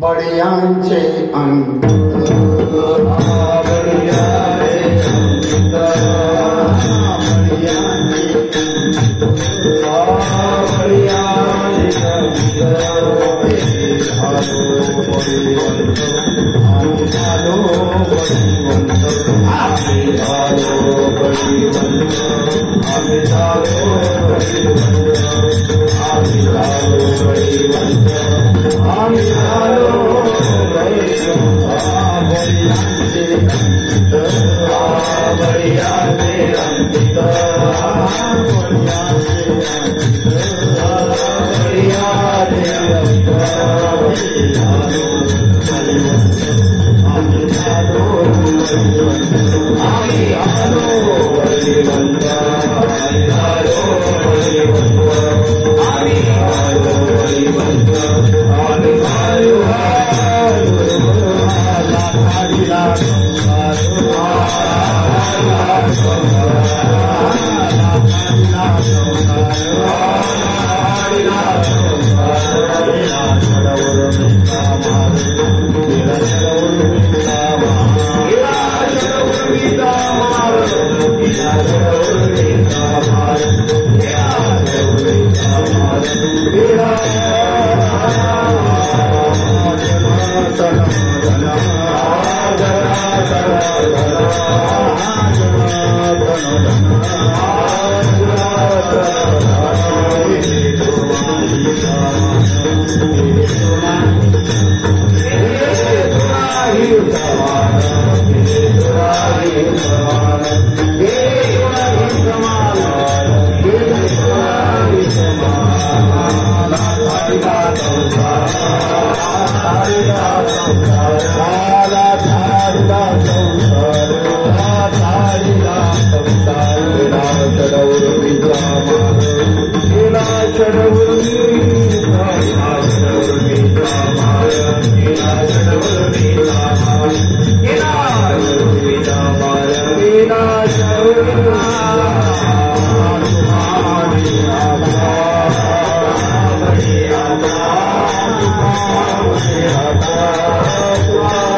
बड़ियांचे अंत Bye.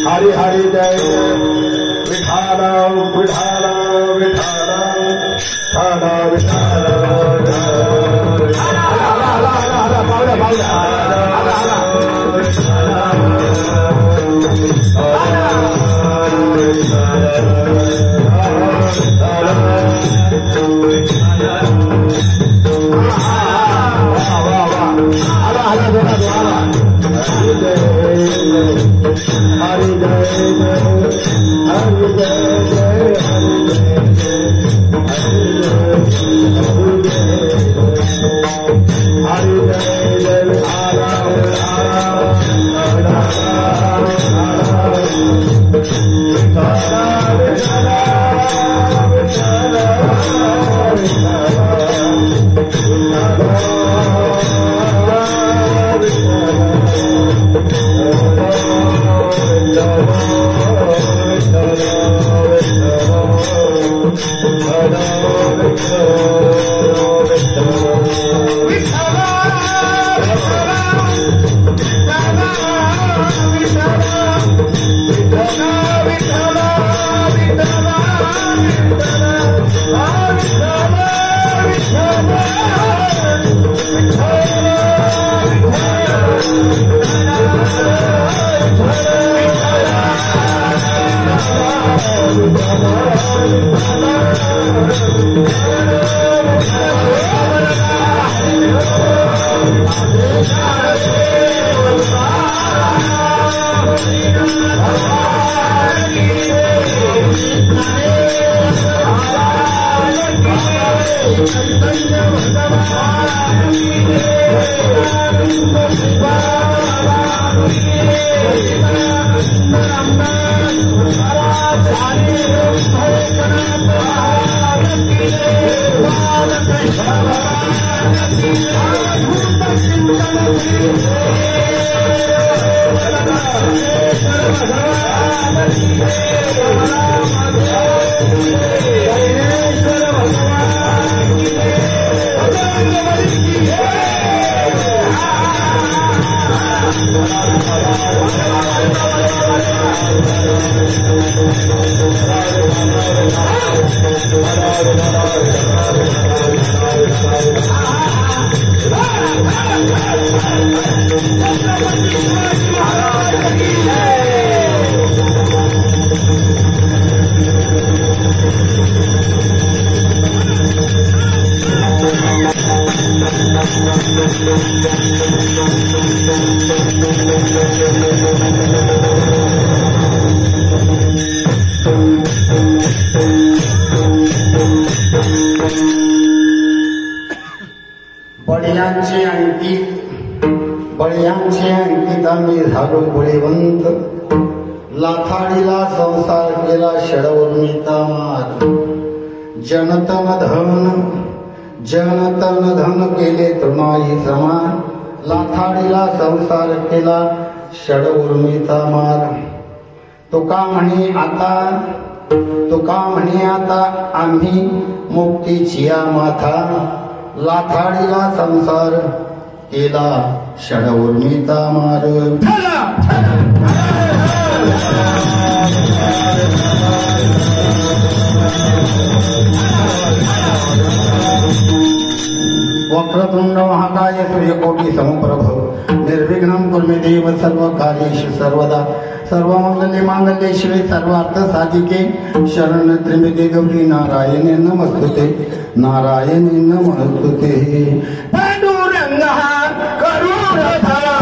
हरि हरि जय विठाल विठाल विठाल विठाल हरि बळ्यांचे अंकित आम्ही झालो बळीवंत लाथाडीला संसार केला षडउर्मिता मार जनतन धन केले तृणाई समान लाथाडीला संसार केला षडउर्मिता मार तुका म्हणे आता आम्ही मुक्तीची माथा लाथाडीला संसार केला षडउर्मिता मार वक्रतुंड महाकाय सूर्यकोटि समप्रभ निर्विघ्नं कुरु मे देव सर्वकार्येषु सर्वदा सर्वमंगल्ये मांगल्ये शिवे सर्वार्थ साधिके शरण त्र्यंबके गौरी नारायणे नमस्तुते नारायणे नमस्तुते पांडुरंगा करुणधरा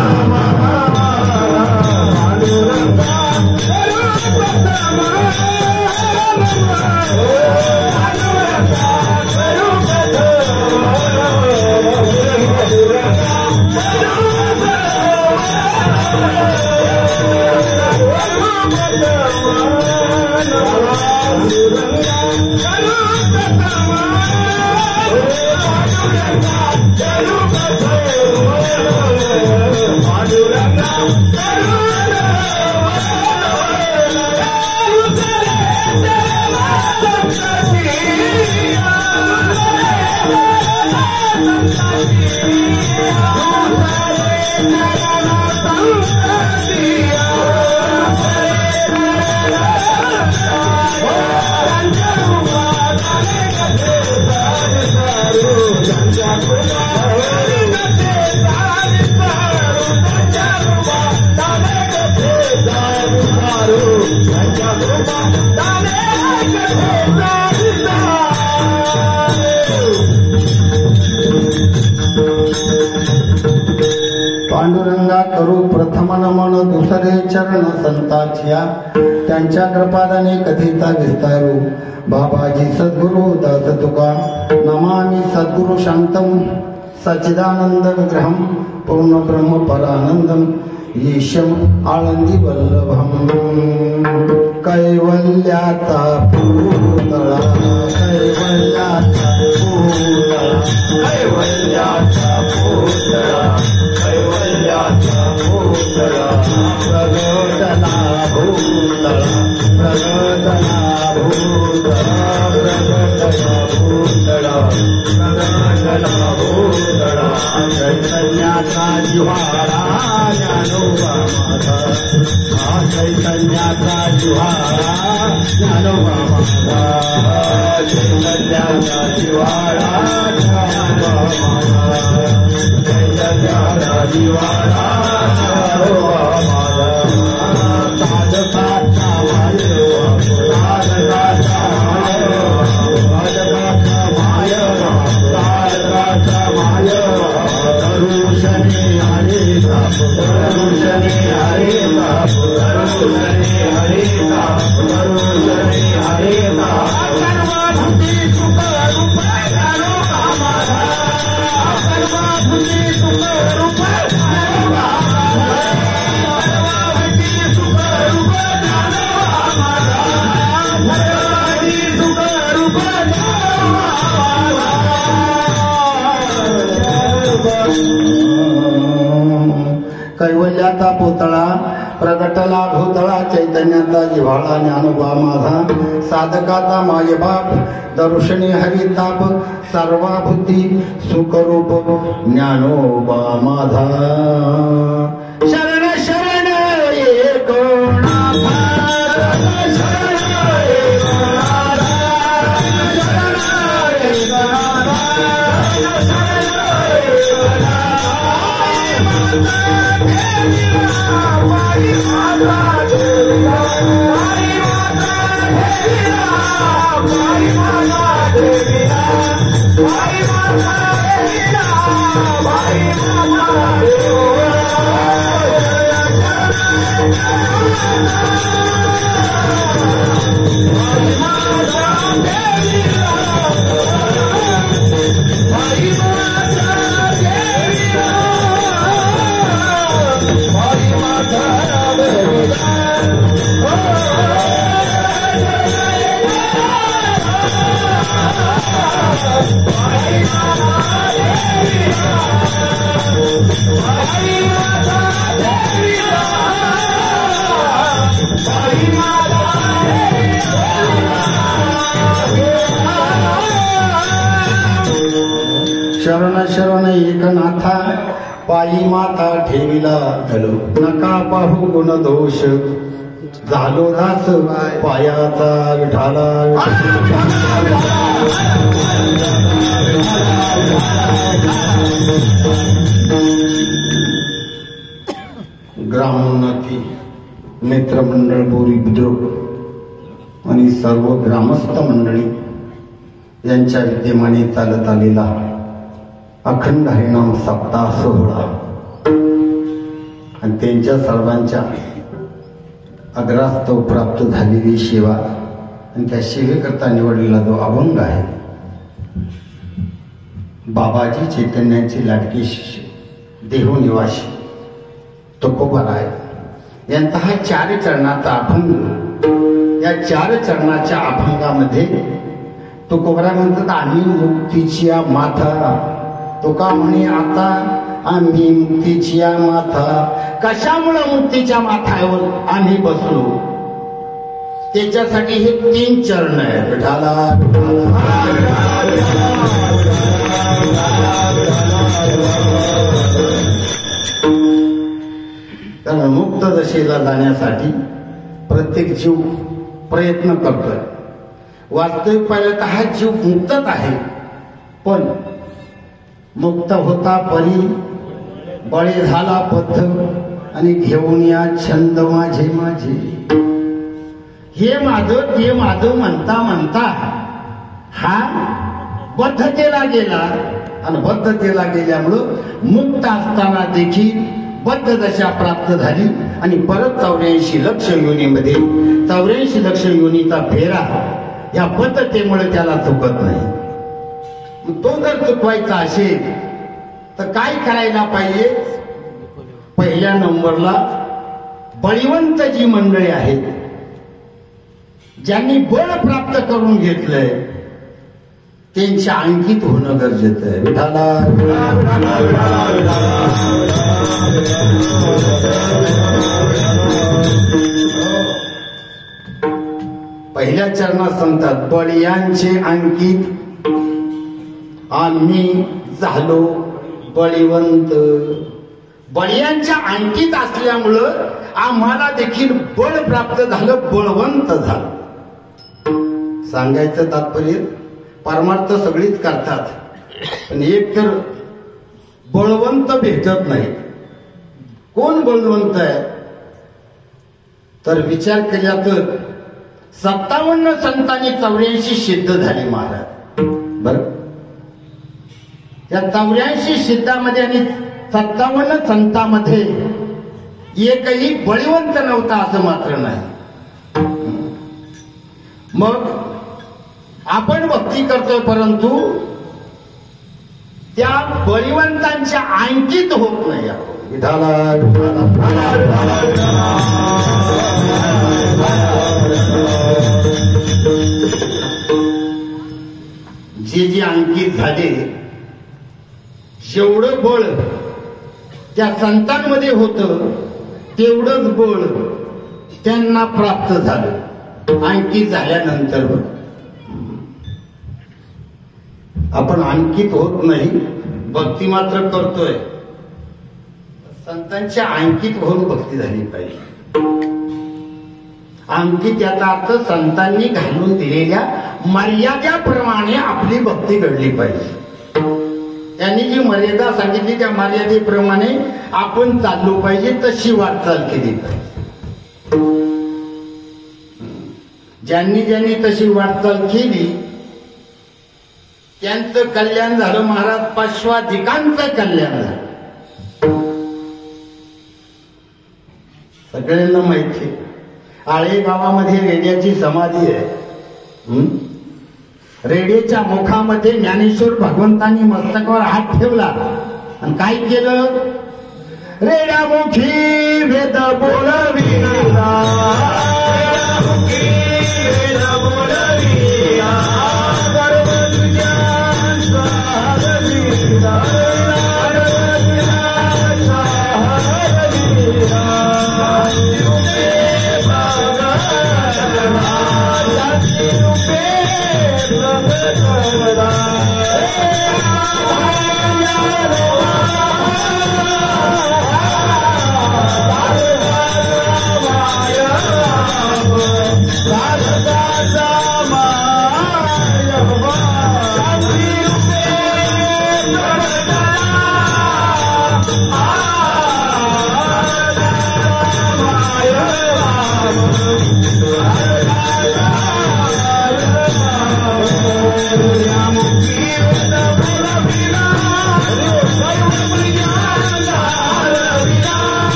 पांडुरंगा करू प्रथम नमन दुसरे चरण संताचिया त्यांच्या कृपादाने कथिता विस्तारू बाबाजी सद्गुरु दास तुका नमामि सद्गुरु शांतम सच्चिदानंद विग्रहम पूर्ण ब्रह्म परानंदम ईशम आळंदी वल्लभम कैवल्याचा पूतळा कैवल्याचा पूतळा कैवल्याचा पूतळा कैवल्याचा पूतळा प्रगटला भूतळा प्रगटला भूतळा प्रगटला भूतळा प्रगटला भूतळा चैतन्याचा जिव्हाळा ज्ञानोबा माझा चैतन्याचा जिव्हाळा ज्ञानोबा माझा चैतन्याचा जिव्हाळा ज्ञानोबा माझा चैतन्याचा जिव्हाळा ज्ञानोबा माझा साधकाचा माय साधकाचा माय साधकाचा माय साधकाचा माय दरुशनी हरे दरुशनी हरे दरुशनी हरे दरुशनी हरे सर्वभूती सुख रूप ज्ञानोबा माझा सर्वभूती सुख रूप ज्ञानोबा सर्वभूती सुख रूप ज्ञानोबा माझा सर्वभूती सुख रूप कैवल्याचा पुतळा प्रगटला भूतळा चैतन्याचा जिव्हाळा ज्ञानोबा माझा साधकाचा मायबाप दर्शनी हरिताप सर्वाभूती सुखरूप ज्ञानोबा माझा शरण शरण एकोणाथा शरण शरण एकनाथा पायी माता ठेविला नका पाहू गुण दोष झालो दास पायाचा विठाला ग्रामोन्नती मित्रमंडळ बोरी बुद्रुक आणि सर्व ग्रामस्थ मंडळी यांच्या विद्यमाने चालत आलेला अखंड हरिनाम सप्ताह सोहळा आणि त्यांच्या सर्वांच्या अग्रास्तव प्राप्त झालेली सेवा आणि त्या सेवेकरता निवडलेला जो अभंग आहे बाबाजी चैतन्याची लाडकी शिष्य देहनिवासी तुकोबाराय यांचा हा 4 चरणाचा अभंग। या 4 चरणाच्या अभंगामध्ये तुकोबाराय म्हणतात आम्ही मुक्तीची माथा तुका म्हणे आता आम्ही मुक्तीची माथा कशामुळे मुक्तीच्या माथ्यावर आम्ही बसलो त्याच्यासाठी हे 3 चरण आहेत विठाला तर मुक्त दशेला जाण्यासाठी प्रत्येक जीव प्रयत्न करतोय। वास्तविक पाहिलं तर हा जीव मुक्तच आहे पण मुक्त होता परी बळे झाला पथ आणि घेऊन या छंद माझे माझे हे माझं ते माझं म्हणता म्हणता हा बद्धतेला गेला आणि बद्धतेला गेल्यामुळं मुक्त असताना देखील बद्ध दशा प्राप्त झाली आणि परत 84 लक्ष योनीमध्ये 84 लक्ष योनीचा फेरा या बद्धतेमुळे त्याला चुकत नाही। तो जर चुकवायचा असेल तर काय करायला पाहिजे? पहिल्या नंबरला बळीवंत जी मंडळी आहेत ज्यांनी बळ प्राप्त करून घेतलंय त्यांच्या अंकित होणं गरजेचं आहे। विठाला पहिल्या चरणात सांगतात बळीयांचे अंकित आम्ही झालो बळीवंत। बळीयांच्या अंकित असल्यामुळं आम्हाला देखील बळ प्राप्त झालं, बळवंत झालं। सांगायचं तात्पर्य परमार्थ सगळीच करतात पण एक तर बळवंत भेटत नाही। कोण बळवंत आहे तर विचार केला तर 57 संतांनी 84 सिद्ध झाली महाराज। बर त्या 84 सिद्धामध्ये आणि 57 संतांमध्ये एकही बळीवंत नव्हता असं मात्र नाही। मग आपण भक्ती करतोय परंतु त्या बळीवंतांच्या अंकित होत नाही। जे जे अंकित झाले जेवढं बळ त्या संतांमध्ये होतं तेवढंच बळ त्यांना प्राप्त झालं अंकित झाल्यानंतर। आपण अंकित होत नाही, भक्ती मात्र करतोय। संतांच्या अंकित होऊन भक्ती झाली पाहिजे। अंकित याचा अर्थ संतांनी घालून दिलेल्या मर्यादेप्रमाणे आपली भक्ती घडली पाहिजे। त्यांनी जी मर्यादा सांगितली त्या मर्यादेप्रमाणे आपण चाललो पाहिजे, तशी वाटचाल केली पाहिजे। ज्यांनी ज्यांनी तशी वाटचाल केली त्यांचं कल्याण झालं महाराज, पार्श्वाधिकांचं कल्याण झालं। सगळ्यांना माहिती आळे गावामध्ये रेड्याची समाधी आहे। रेड्याच्या मुखामध्ये ज्ञानेश्वर भगवंतांनी मस्तकावर हात ठेवला आणि काय केलं? रेड्यामुखी वेद बोलविला,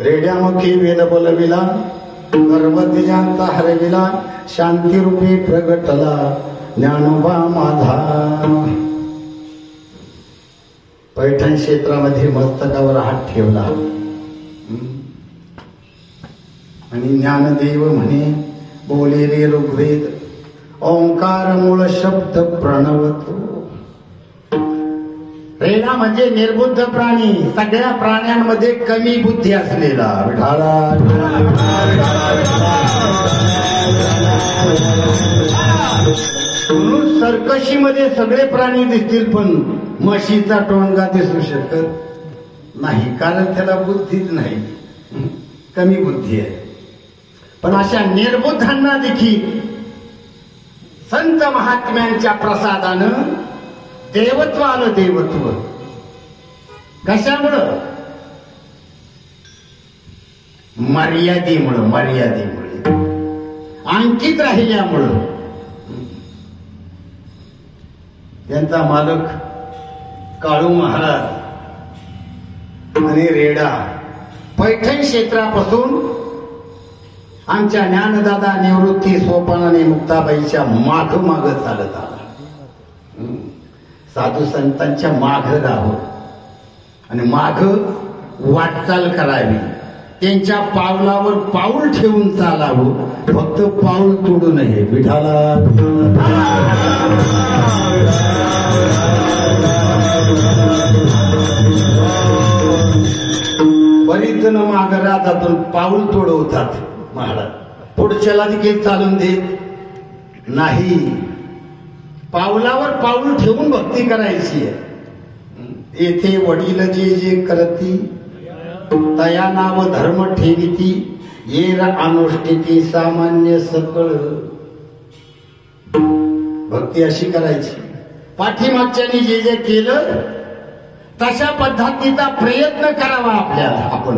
रेड्यामुखी वेद बोलविला, गर्भद्विजांचा हरविला, शांतिरूपी प्रगटला ज्ञानोबा माझा। पैठण क्षेत्रामध्ये मस्तकावर हात ठेवला आणि ज्ञानदेव म्हणे बोले रे ऋग्वेद, ओंकार मूळ शब्द प्रणवतो। रेडा म्हणजे निर्बुद्ध प्राणी, सगळ्या प्राण्यांमध्ये कमी बुद्धी असलेला। विठाला सर्कशीमध्ये सगळे प्राणी दिसतील पण म्हशीचा टोणगा दिसू शकत नाही, कारण त्याला बुद्धीच नाही, कमी बुद्धी आहे. पण अशा निर्बुद्धांना देखील संत महात्म्यांच्या प्रसादानं देवत्व आलं. देवत्व कशामुळं? मर्यादेमुळं, मर्यादेमुळे अंकित राहिल्यामुळं. त्यांचा मालक काळू महाराज आणि रेडा पैठण क्षेत्रापासून आमच्या ज्ञानदादा निवृत्ती सोपानाने मुक्ताबाईच्या माग माग चालत आला. साधू संतांच्या माग राहावं आणि माग वाटचाल करावी, त्यांच्या पावलावर पाऊल ठेवून चालावं, फक्त पाऊल तोडू नये. विठाला बरीच जण माग राहतात पण पाऊल तोडवतात. महाराज पुढच्याला देखील चालून देत नाही. पावलावर पाऊल ठेवून भक्ती करायची आहे. येथे वडील जे जे करती तया नाव धर्म ठेविती, येर अनुष्ठिती सामान्य सकळ. भक्ती अशी करायची, पाठीमागच्यानी जे जे केलं तशा पद्धतीचा प्रयत्न करावा आपल्याला आपण,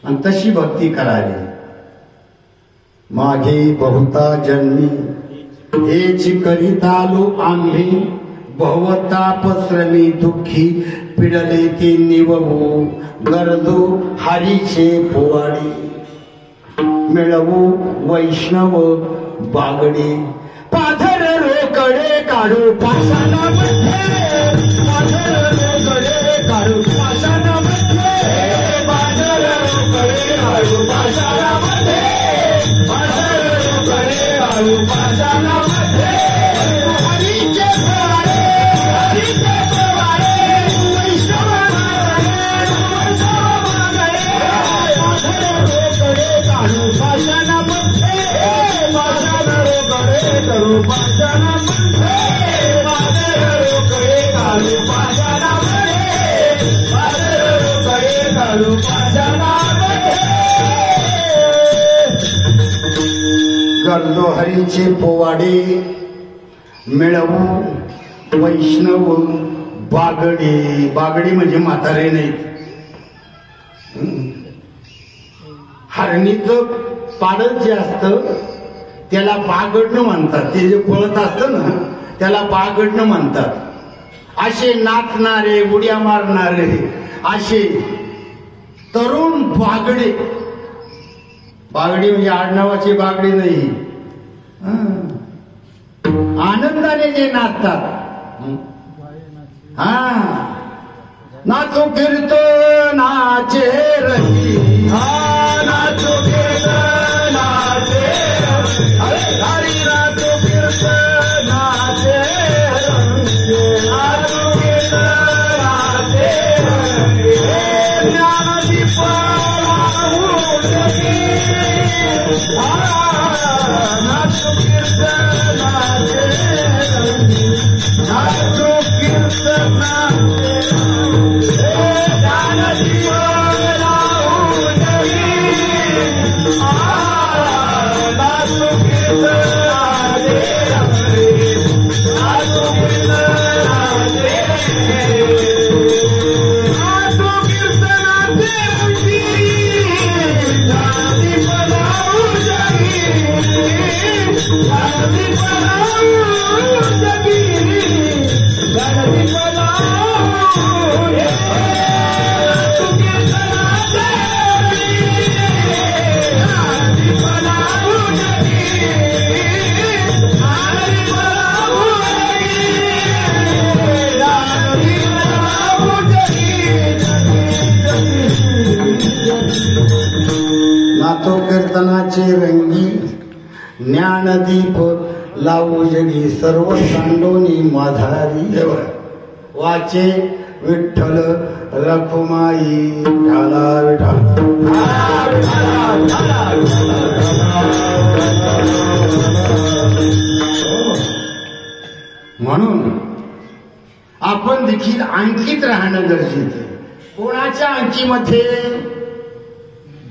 आणि तशी भक्ती करावी. मागे बहुता जन्मी हेच करीतालो आम्ही, बहुताप श्रमी दुःखी पिडले ते निववू, गरजो हरीचे पोवाडी, मिळवू वैष्णव बागडी. पाधर रोकडे काढू पाषाणामध्ये, पाधर रोकडे काढू पाषाणामध्ये, पाधर रोकडे काढू पाषाणामध्ये, पाधर रोकडे काढू पाषाणामध्ये. हरीचे पोवाडे, हरीचे पोवाडे, वैष्णव बागडे, पाधर रोकडे काढू पाषाणामध्ये, पाषाण रोकडे काढू पाषाणामध्ये, पाधर रोकडे काढू पाषाणामध्ये, पाधर रोकडे काढू पाषाणामध्ये. गरजो हरीचे पोवाडे, मिळवू वैष्णव बागडी. बागडी म्हणजे म्हातारे नाहीत. हरणीचं पाडत जे असतं त्याला बागडणं म्हणतात. ते जे पळत असतं ना त्याला बागडणं म्हणतात. असे नाचणारे, उड्या मारणारे असे तरुण बागडे. बागडी म्हणजे आडनावाची बागडी नाही, आनंदाने जे नाचतात. हा नाचो फिरतो नाचे रंगी, हा नाचो फिरतो नाचे रंगी, नाचो फिरतो नाचे रंगी, नाचो फिरतो नाचे रंगी. ज्ञानदीप लावून जगी, नाचो फिरतो नाचे रंगी, नाचो फिरतो नाचे रंगी. ज्ञानदीप लावून जगी, नाचो फिरतो नाचे रंगी, नाचो फिरतो नाचे रंगी. नाचो फिरतो नाचे रंगी, ज्ञानदीप लावून जगी, ज्ञानदीप लावून जगी, ज्ञानदीप लावून जगी. नाचो फिरतो नाचे रंगी, ज्ञानदीप लावून जगी, ज्ञानदीप लावून जगी, ज्ञानदीप लावून जगी. नाचो कीर्तनाचे रंगी, ज्ञानदीप लावू जगी, सर्व सांडोनी माधारी. वाचे विठ्ठल रखुमाई, ढाला विठाला. म्हणून आपण देखील अंकित राहणं गरजेचं आहे. कोणाच्या अंकीमध्ये?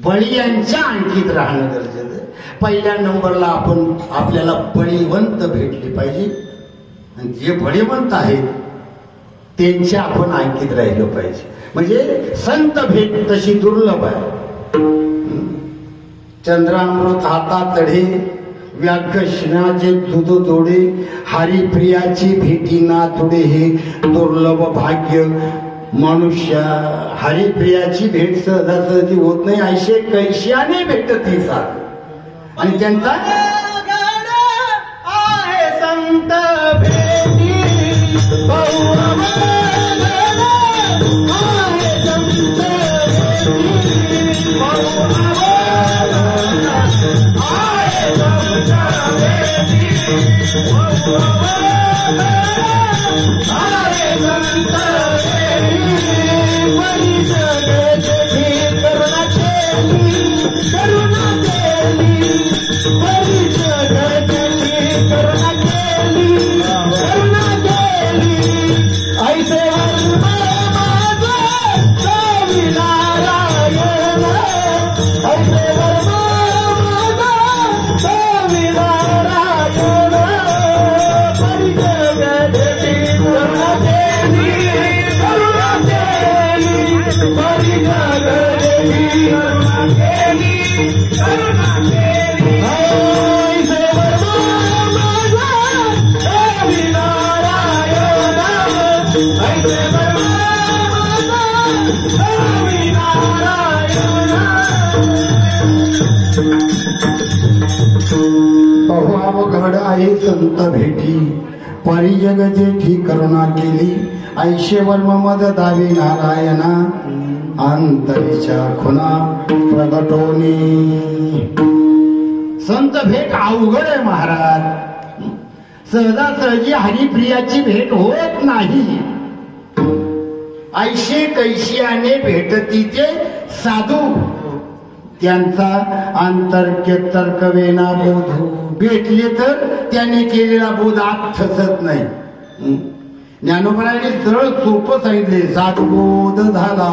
बळीयांच्या अंकित राहणं गरजेचं आहे. पहिल्या नंबरला आपल्याला बळीवंत भेटले पाहिजे आणि जे बळीवंत आहेत त्यांच्या आपण अंकित राहिलं पाहिजे. म्हणजे संत भेट तशी दुर्लभ आहे. चंद्रामृत हातात चढे, व्याघ्रश्नाचे दूध तोडे, हरिप्रियाची भेटी ना तोडे, हे दुर्लभ भाग्य मनुष्य. हरिप्रियाची भेट सहजासहजी होत नाही, ऐशे कैश्याने भेटत ती साथ. आणि त्यांचा आहे संत भेटी घड आहे संत भेटी, परिजग जेठी करुणा केली, ऐशे वर्म मद दावी नारायणा, अंतरीच्या खुना प्रगटोनी. संत भेट अवघड आहे महाराज. सहजासहजी हरिप्रियाची भेट होत नाही. ऐशे कैशियाने भेटती ते साधू, त्यांचा अंतर्क्य तर्क वेना बोध. भेटले तर त्याने केलेला बोध आत ठसत नाही. ज्ञानोबराने सरळ सोपं सांगितले, साधुबोध झाला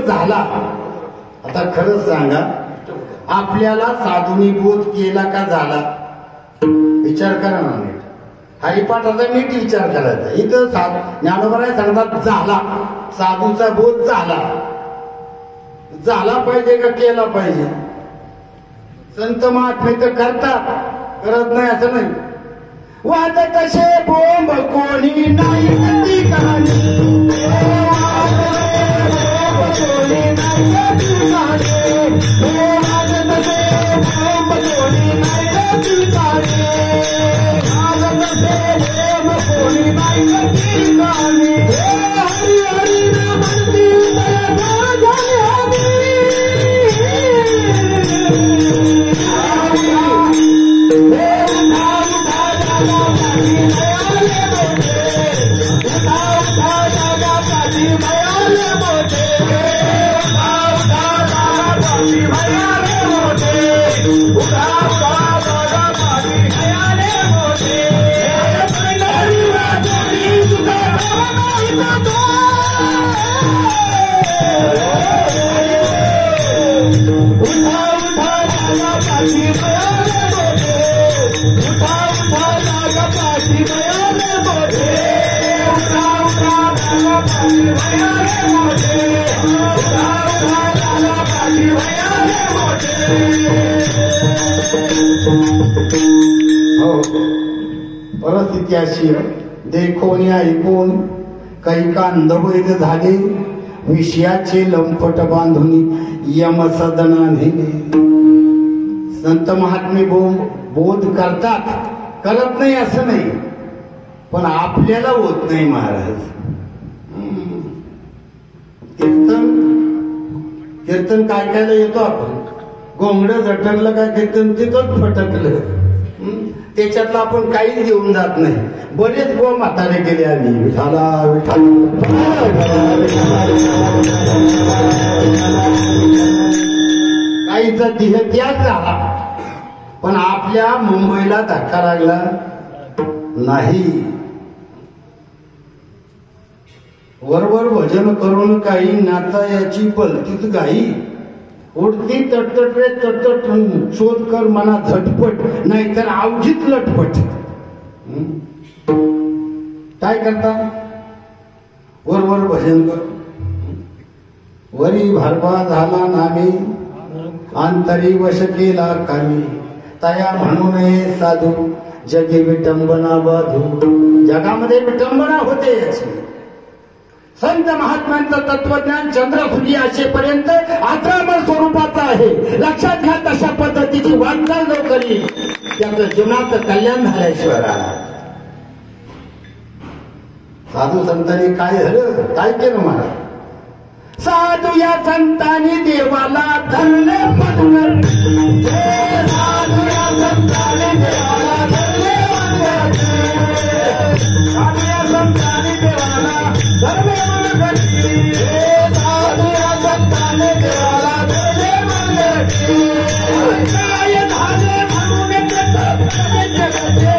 झाला. आता खरंच सांगा, आपल्याला साधूनी बोध केला का झाला? विचार करा ना नीट. हरिपाठाचा नीट विचार करायचा. इथं ज्ञानोबराय सांगतात झाला, साधूचा बोध झाला. झाला पाहिजे का केला पाहिजे? संत महात्मे तर करतात, करत नाही असं नाही. वाद तसे बोंब कोणी नाही उठा हो, परिस्थिती अशी देखून ऐकून काही का अंधबैल झाले, विषयाचे लंपट बांधून यम सदना नेले. संत महात्मे बोध करतात, करत नाही असं नाही, पण आपल्याला होत नाही महाराज. कीर्तन काय कायला येतो आपण, गोंगड झटकलं काय कीर्तन तिथंच फटकलं. त्याच्यातलं आपण काहीच घेऊन जात नाही. बरेच गो म्हातारे गेले आम्ही, विठाला काहीचा देह त्याग झाला, पण आपल्या मुंबईला धक्का लागला नाही. वरवर भजन करून काही नाता याची पलतीच गाई, उडती तटतट रे तटतट, शोध कर मना झटपट, नाहीतर अवघीच लटपट. काय करता, वरवर भजन कर. वरी भारवा झाला नामी, अंतरी वश केला कामी, तया म्हणू नये साधू, जगे विटंबना बाधू. जगामध्ये विटंबना होते याची. संत महात्म्यांचं तत्वज्ञान चंद्र सूर्य असेपर्यंत आत्रामर स्वरूपाचं आहे. लक्षात घ्या, तशा पद्धतीची वाटचाल जो करी त्याचं जीवनाचं कल्याण झाल्याशिवाय राहणार. साधू संतांनी काय झालं, काय केलं मला, साधू या संतांनी देवाला धरले म्हणून, साधू या संतांनी देवाला धरले म्हणून, साधू या संतांनी देवाला धरले म्हणून, साधू या संतांनी देवाला धरले म्हणून, काय झाले म्हणून जगते, काय झाले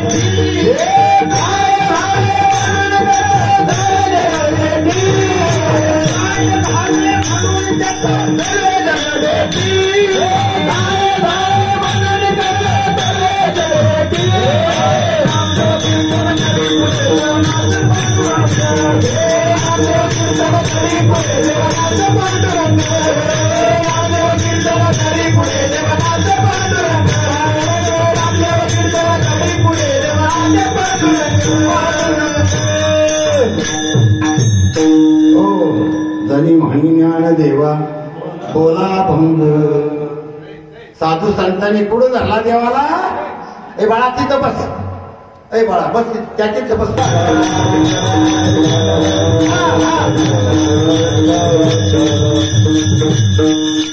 जनी म्हणी ज्ञान देवा बोला भंग. साधू संतांनी पुढे धरला देवाला, ए बाळा तिथं बस, ए बाळा बस त्याचीच बस.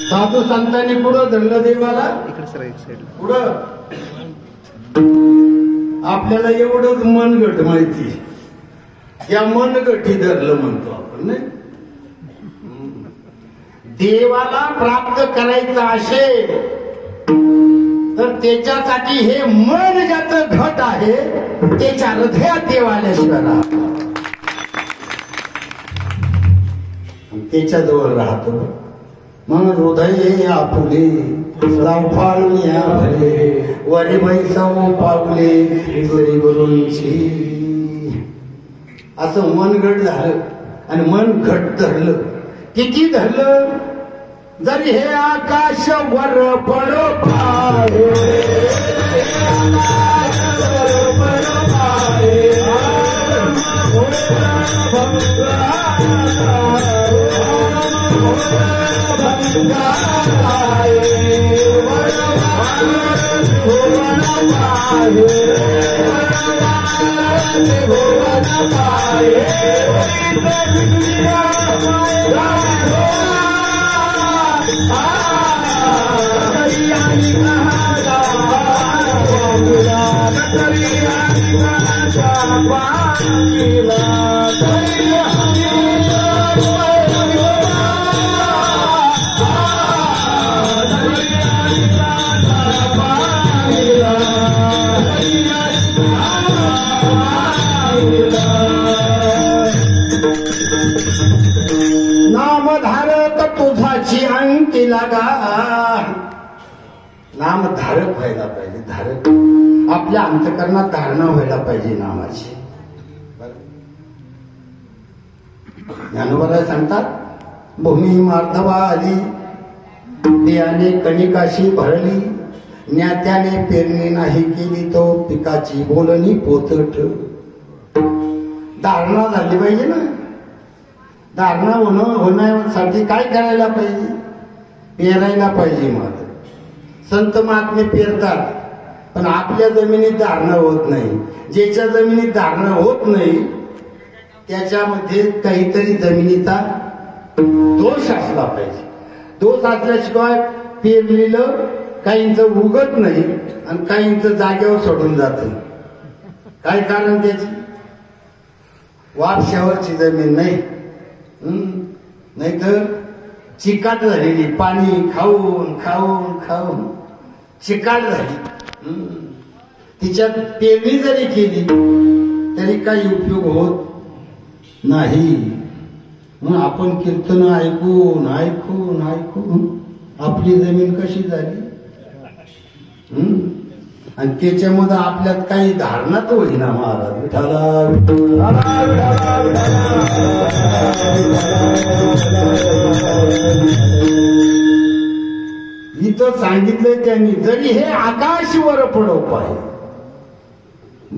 साधू संतांनी पुढं धरलं देवाला, पुढं आपल्याला एवढंच मनगट माहिती, या मनगटी धरलं म्हणतो आपण. नाही, देवाला प्राप्त करायचं असेल तर त्याच्यासाठी हे मन ज्याचं घट आहे त्याच्या हृदयात देव आल्याशिवाय त्याच्याजवळ राहतो. मग हृदय आपुले फाळून या भले, वरी मैसव पावले श्री गुरूंची. असं मन घट झालं आणि मन घट धरलं. किती धरलं, जरी हे आकाश वर पडो पाहे, नामधारक तुझाची अंकी लागा. नामधारक व्हायला पाहिजे, धारक आपल्या अंतकरणात धारणा व्हायला पाहिजे नामाची. ज्ञानोबा सांगतात, भूमी मार्दवा आली बियाणे कणिकाशी भरली, ज्ञात्याने पेरणी नाही केली तो पिकाची बोलणी पोचट. धारणा झाली पाहिजे ना. धारणा होण्यासाठी काय करायला पाहिजे? पेरायला पाहिजे. मग संत महात्मे पेरतात, पण आपल्या जमिनीत धारणा होत नाही. ज्याच्या जमिनीत धारणा होत नाही त्याच्यामध्ये काहीतरी जमिनीचा दोष असला पाहिजे. दोष असल्याशिवाय पेरलेलं काहींचं उगत नाही आणि काहींचं जागेवर सोडून जात. काय कारण त्याची? वापशावरची जमीन नाही, नाहीतर चिकाट झालेली, पाणी खाऊन खाऊन खाऊन चिकाट झाली. तिच्यात पेरणी जरी केली तरी काही उपयोग होत नाही. मग आपण कीर्तन ऐकून ऐकून ऐकून आपली जमीन कशी झाली, आणि त्याच्यामध्ये आपल्यात काही धारणा तर होईना. महाराज विठाला इथं सांगितलंय त्यांनी, जरी हे आकाशवर पडो पाय,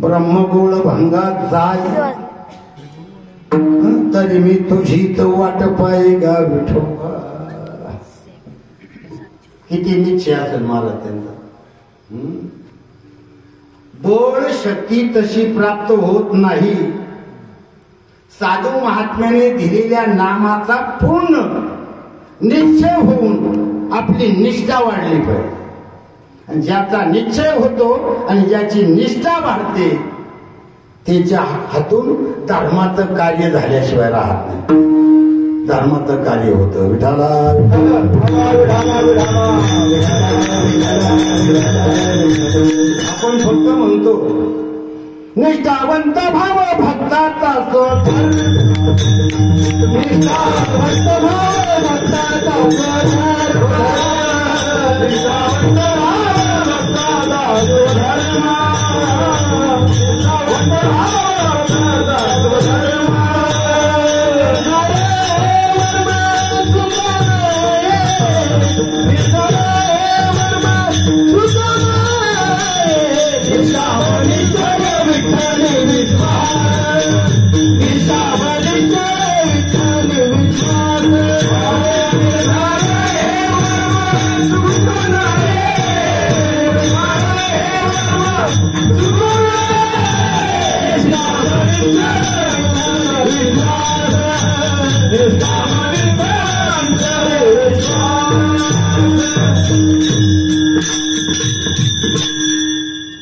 ब्रह्मगोळ भंगात जाय, तरी मी तुझी तो वाट पाय गा विठोबा. किती निश्चय असेल मला त्यांचा. बोळ शक्ती तशी प्राप्त होत नाही. साधू महात्म्याने दिलेल्या नामाचा पूर्ण निश्चय होऊन आपली निष्ठा वाढली पाहिजे. आणि ज्याचा निश्चय होतो आणि ज्याची निष्ठा वाढते त्याच्या हातून धर्माचं कार्य झाल्याशिवाय राहत नाही. धर्माचं कार्य होतं. विठाला आपण फक्त म्हणतो निष्ठावंत भाव भक्ताचा निष्ठावंत भाव भक्ताचा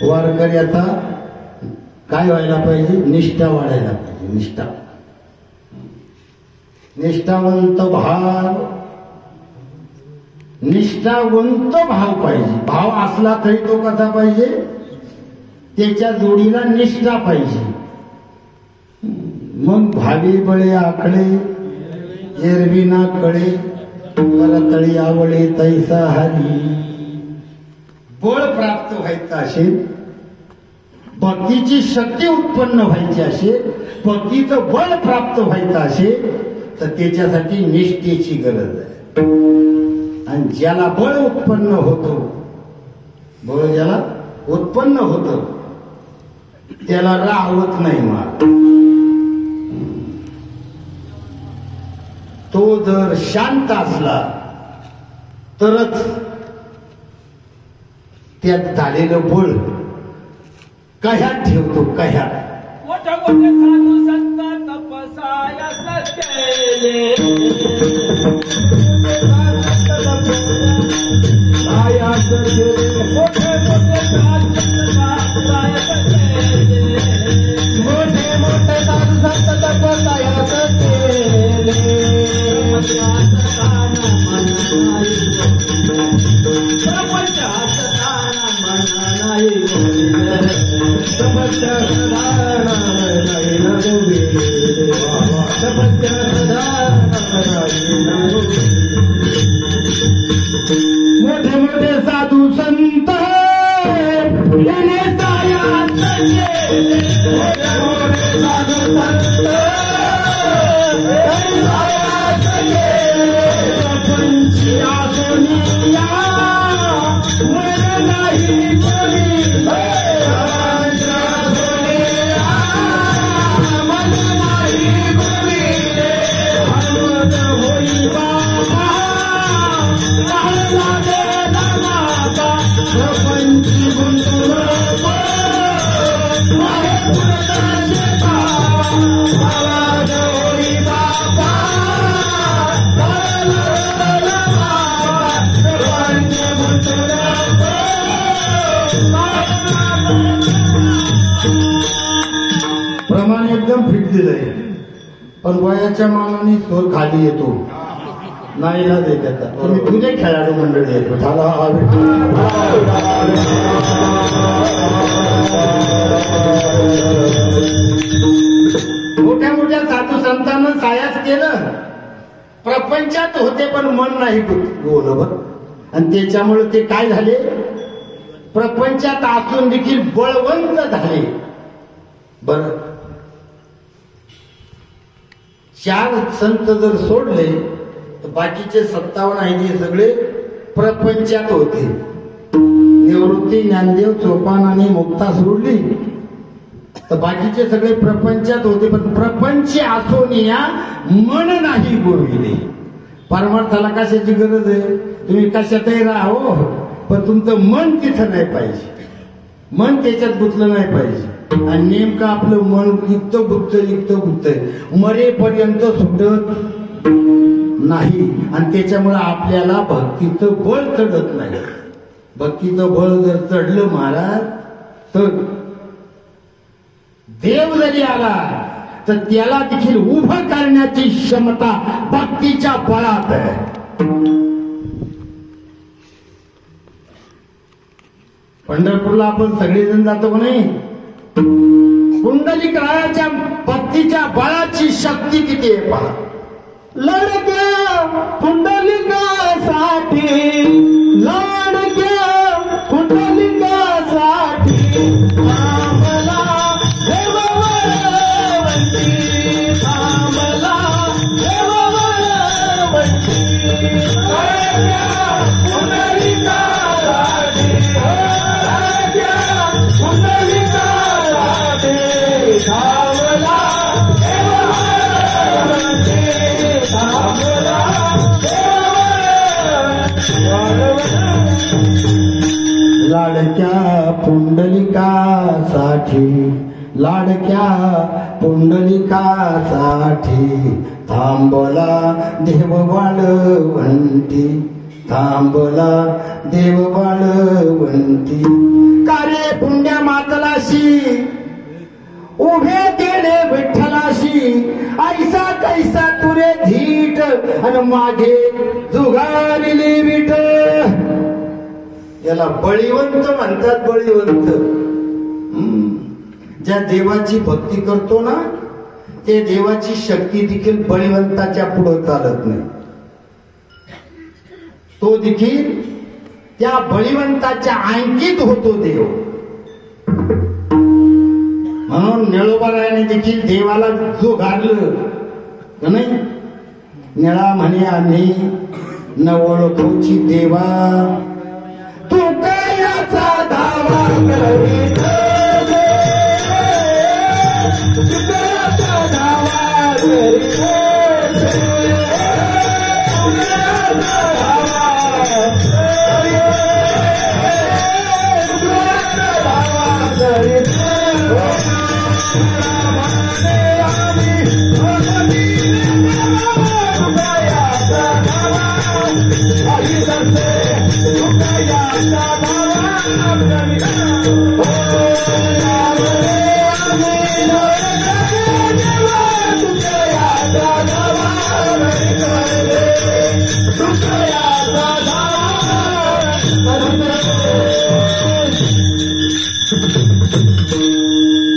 वारकरी आता काय व्हायला पाहिजे? निष्ठा वाढायला पाहिजे. निष्ठा, निष्ठावंत भाव, निष्ठावंत भाव पाहिजे. भाव असला तरी तो कसा पाहिजे? त्याच्या जोडीला निष्ठा पाहिजे. मग भावी बळे आकडे एरविना कडे करतळी आवळे तैसा हरी. बळ प्राप्त व्हायचं असेल, भक्तीची शक्ती उत्पन्न व्हायची असेल, भक्तीचं बळ प्राप्त व्हायचं असेल तर त्याच्यासाठी निष्ठेची गरज आहे. आणि ज्याला बळ उत्पन्न होतो, बळ ज्याला उत्पन्न होतं त्याला राहवत नाही. मग तो जर शांत असला तरच त्यात झालेलं बळ कह्यात ठेवतो. कह्यात मोठे मोठे साधू संत तपसाया सत्य मोठे मोठे साधू संत तपसाया मोठे मोठे साधू संत याने सायात केले. मोठे मोठे साधू संत याने सायात केले. पंची आसनी बाबा पाहला गेला माझा प्रपंची गुंतवणूक माहे पुरताचे आवाज होई बाबा पाहला गेला माझा प्रपंची गुंतवणूक प्रमाण एकदम फिट दिलंय पण वयाच्या मानाने स्वर खाली येतो नाहीला देतात तुम्ही तुझे खेळाडू मंडळी येतो झाला मोठ्या मोठ्या साधू संतांना सायास केलं प्रपंचात होते पण मन नाही बोललं आणि त्याच्यामुळे ते काय झाले प्रपंचात असून देखील बळवंत झाले बर 4 संत जर सोडले तर बाकीचे 57 आहेत हे सगळे प्रपंचात होते निवृत्ती ज्ञानदेव चोपान आणि मुक्ता सोडली तर बाकीचे सगळे प्रपंचात होते पण प्रपंच असून या मन नाही गोविले परमार्थाला कशाची गरज आहे तुम्ही कशातही राहा हो पण तुमचं मन तिथं नाही पाहिजे मन त्याच्यात गुंतलं नाही पाहिजे आणि नेमकं आपलं मन इतकं गुंतय मरेपर्यंत सुटत नाही आणि त्याच्यामुळे आपल्याला भक्तीचं बळ चढत नाही भक्तीचं बळ जर चढलं महाराज तर देव जरी आला तर त्याला देखील उभं करण्याची क्षमता भक्तीच्या बळात आहे पंढरपूरला आपण सगळेजण जातो का नाही कुंडलिकाच्या भक्तीच्या बळाची शक्ती किती आहे पहा लडक्या पुंडलिकासाठी लाडक्या पुंडलिकासाठी आम्हाला देववरवंती आम्हाला देववरवंती लडक्या पुंडलिकासाठी लाडक्या पुंडलिकासाठी आम्हाला लाडक्या पुंडलिकासाठी लाडक्या पुंडलिकासाठी थांबला देव वाळवंती थांबला देव वाळवंती कार्य पुण्या मातलाशी उभे केले विठ्ठलाशी ऐसा कैसा तुरे धीट आणि मागे जुगारिली विठ याला बळीवंत म्हणतात बळीवंत ज्या देवाची भक्ती करतो ना ते देवाची शक्ती देखील बळीवंताच्या पुढे चालत नाही तो देखील त्या बळीवंताच्या अंकित होतो देव म्हणून निळोबारायाने देखील देवाला जो घाललं नाही निळा म्हणे आम्ही न ओळखूची देवा तू कायाचा धावा करीत धावा करीत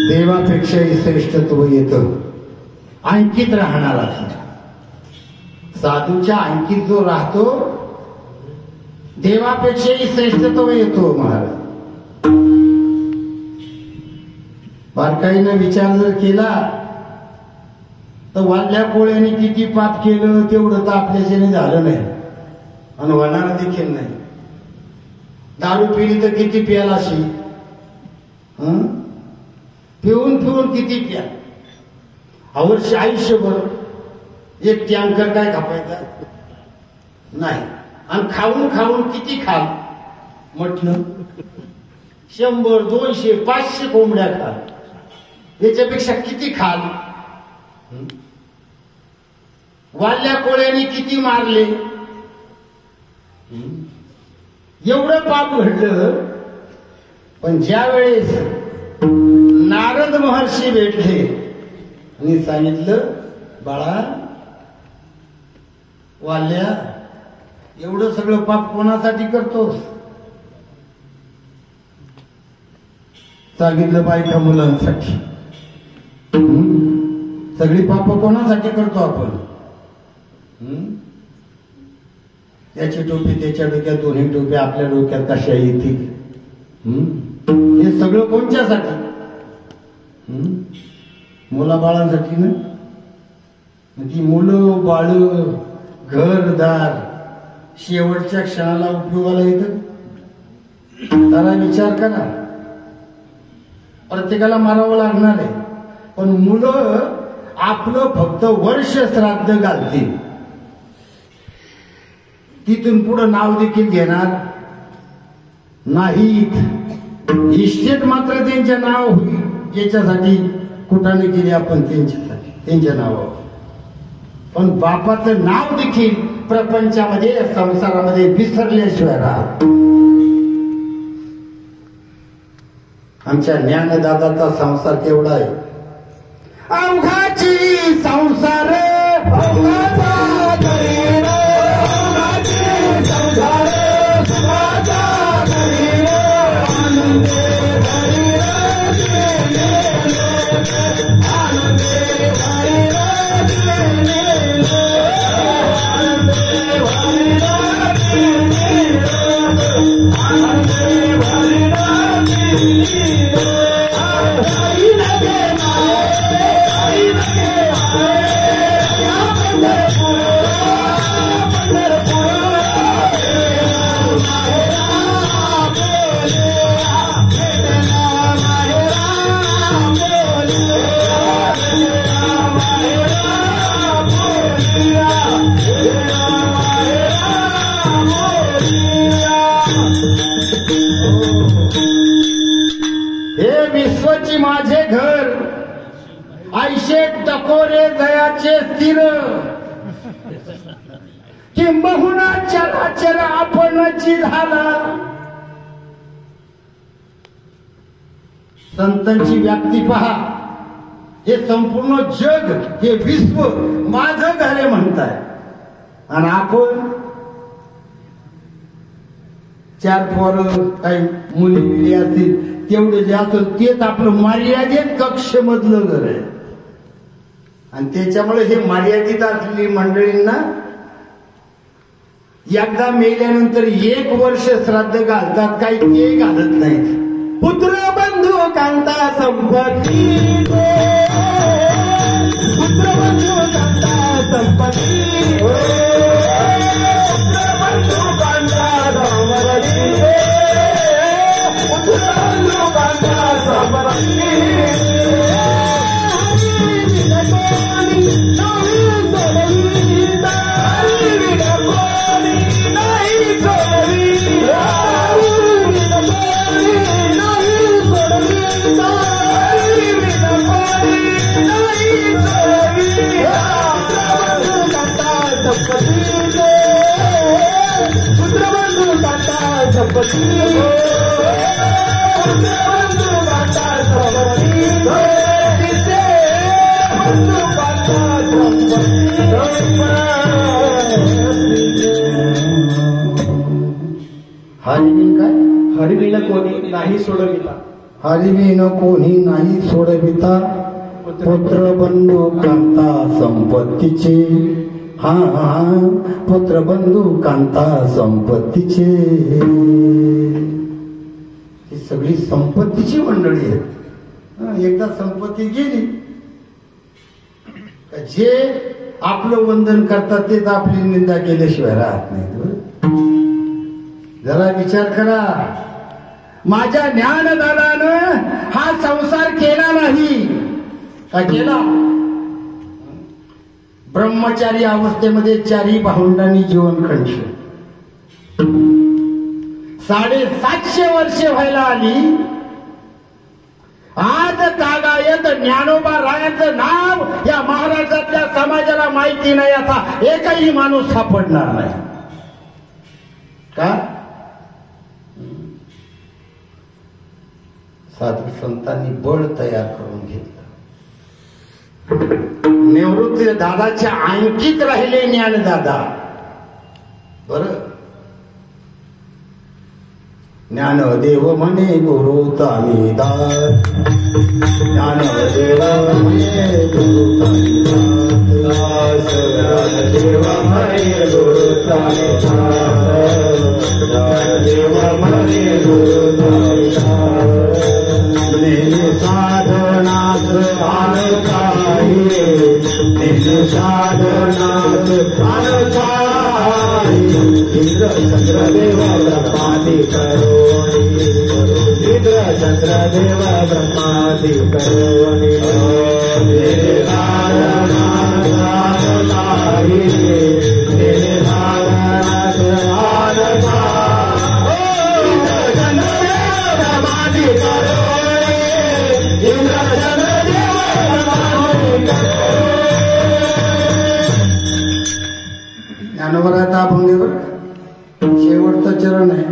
देवापेक्षाही श्रेष्ठत्व येतं अंकित राहणारा साधूच्या अंकित जो राहतो देवापेक्षाही श्रेष्ठत्व येतो महाराज बारकाईनं विचार जर केला तर वाढल्या पोळ्याने किती पाप केलं तेवढं तर आपल्याच्याने झालं नाही आणि होणार देखील नाही दारू पिली तर किती प्याल अशी पिऊन पिऊन किती प्या अवर्ष आयुष्यभर एक टँकर काय कापायचा नाही. आणि खाऊन खाऊन किती खाल म्हटलं 100, 200, 500 कोंबड्या खाल. याच्यापेक्षा किती खाल. वाल्या कोळ्याने किती मारले. एवढं पाप घडलं. पण ज्या वेळेस नारद महर्षी भेटले आणि सांगितलं बाळा वाल्या एवढं सगळं पाप कोणासाठी करतोस. सांगितलं बायका मुलांसाठी. सगळी पाप कोणासाठी करतो आपण. त्याची टोपी त्याच्या डोक्यात, दोन्ही टोप्या आपल्या डोक्यात कशा येतील. हे सगळं कोणच्यासाठी. मुलाबाळांसाठी ना. ती मुलं बाळ घरदार शेवटच्या क्षणाला उपयोगाला येतं. त्याला विचार करा. प्रत्येकाला मारावं लागणार आहे. पण मुलं आपलं फक्त वर्ष श्राद्ध घालतील. तिथून पुढं नाव देखील घेणार नाहीत. इस्टेट मात्र त्यांच्या नाव होईल. याच्यासाठी कुठाने केली आपण त्यांच्यासाठी, त्यांच्या नावावर. पण बापाचं नाव देखील प्रपंचामध्ये संसारामध्ये विसरल्याशिवाय राहत. आमच्या ज्ञानदादाचा संसार केवढा आहे. अवघाची संसार विश्वची माझे घर ऐशे टकोरे दयाचे स्थिर किंबहुना चराचर आपणची झाला. संतांची व्याप्ती पहा. हे संपूर्ण जग, हे विश्व माझं घर आहे म्हणताय. आणि आपण 4 पोरं काही मुली असतील तेवढे जे असेल तेच आपलं मर्यादित कक्ष मधलं घर आहे. आणि त्याच्यामुळे हे मर्यादित असलेली मंडळींना एकदा मेल्यानंतर 1 वर्ष श्राद्ध घालतात. काही ते घालत नाहीत. पुत्र बंधू कांता संपत्ती, पुत्र बंधू कांता संपत्ती, पुत्र बंधू कांता संपत्ती, पुत्र बंधू कांता संपत्ती. हरिविन काय? हरिविन कोणी नाही सोडविता, हरिविन कोणी नाही सोडविता, पुत्र बंधू कांता संपत्तीचे. हा पुत्र बंधू कांता संपत्तीचे. ही सगळी संपत्तीची मंडळी आहे. एकदा संपत्ती गेली जे आपलं वंदन करतात तेच आपली निंदा केल्याशिवाय राहत नाही. जरा विचार करा. माझ्या ज्ञानदादानं हा संसार केला नाही का? केला. ब्रह्मचारी अवस्थेमध्ये चारी भावंडांनी जीवन खंडलं. 750 वर्षे व्हायला आली. आज तागायत ज्ञानोबा रायांचं नाव या महाराष्ट्रातल्या समाजाला माहिती नाही असा एकही माणूस सापडणार नाही. का? साधू संतांनी बळ तयार करून घेतलं. निवृत्ती दादाच्या अंकित राहिले ज्ञानदादा. बर, ज्ञानदेव म्हणे गुरु तामी दास, ज्ञानदेव म्हणे गुरु तामी दास, ज्ञानदेव म्हणे गुरु तामी दास, ज्ञानदेव म्हणे गुरु तामी दास. साधनास आन काही, साधनास आन काही, इंद्र चंद्रदेव ब्रह्मादि करोणी, इंद्र चंद्रदेव ब्रह्मादि करोणी. साधनास आन काही, साधनास आन काही, इंद्र चंद्रदेव ब्रह्मादि करोणी. ज्ञानोबरात आपण शेवटचं चरण आहे.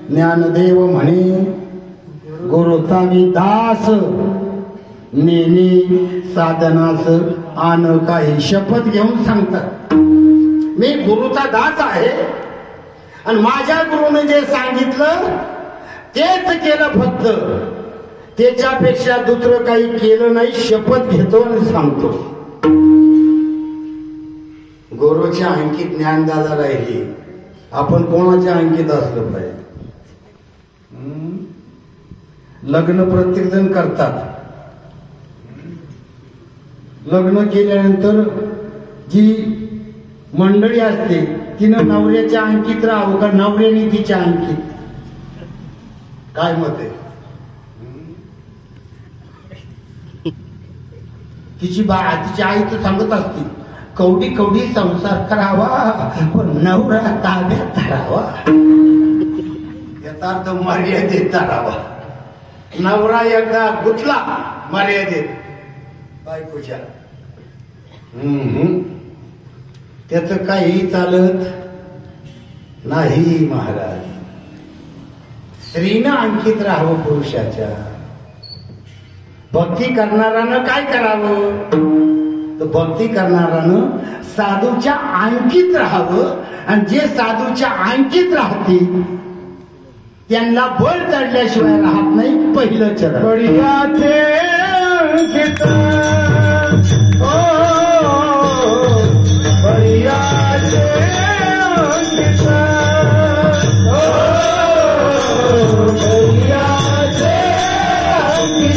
ज्ञानदेव म्हणे गुरु तामी दास, नेने साधनास आन काही. शपथ घेऊन सांगतात मी गुरुचा दास आहे आणि माझ्या गुरुने जे सांगितलं तेच केलं, फक्त त्याच्यापेक्षा दुसरं काही केलं नाही. शपथ घेतो आणि सांगतो. गुरुच्या अंकित ज्ञानदादा राहिली. आपण कोणाच्या अंकित असलं पाहिजे? लग्न प्रत्येक जण करतात. लग्न केल्यानंतर जी मंडळी असते तिनं नवऱ्याच्या अंकित राहावं का नवऱ्याने तिच्या अंकित? काय मत आहे? तिची आई तर सांगत असते कवडी कवडी संसार करावा पण नवरा ताब्यात धरावा. याचा अर्थ मर्यादेत धरावा. नवरा एकदा गुंतला मर्यादेत बायकोच्या, त्याच काही चालत नाही महाराज. स्त्रीनं अंकित राहावं पुरुषाच्या. भक्ती करणाऱ्यानं काय करावं? तर भक्ती करणाऱ्यानं साधूच्या अंकित राहावं आणि जे साधूच्या अंकित राहतील त्यांना बळ चढल्याशिवाय राहत नाही. पहिलं चरण बळीयाचे अंकित, बळीयाचे अंकित, बळीयाचे अंकित,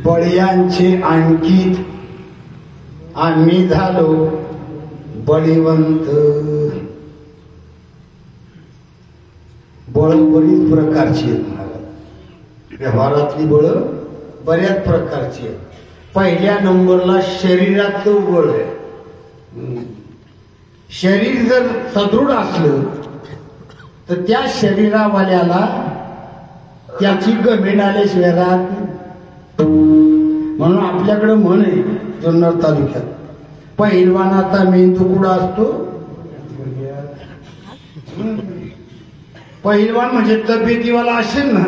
बळीयांचे अंकित आम्ही झालो बळीवंत. बळ बरीच प्रकारची आहेत महाराज. व्यवहारातली बळ बऱ्याच प्रकारची आहेत. पहिल्या नंबरला शरीराचं बळ आहे. शरीर जर सदृढ असलं तर त्या शरीरावाल्याला त्याची गमेण आल्याशिवाय राहत नाही. म्हणून आपल्याकडे म्हण आहे जुन्नर तालुक्यात, पहिलवानाचा मेंदू कुठं असतो? पहिलवान म्हणजे तब्येतीवाला असेल ना,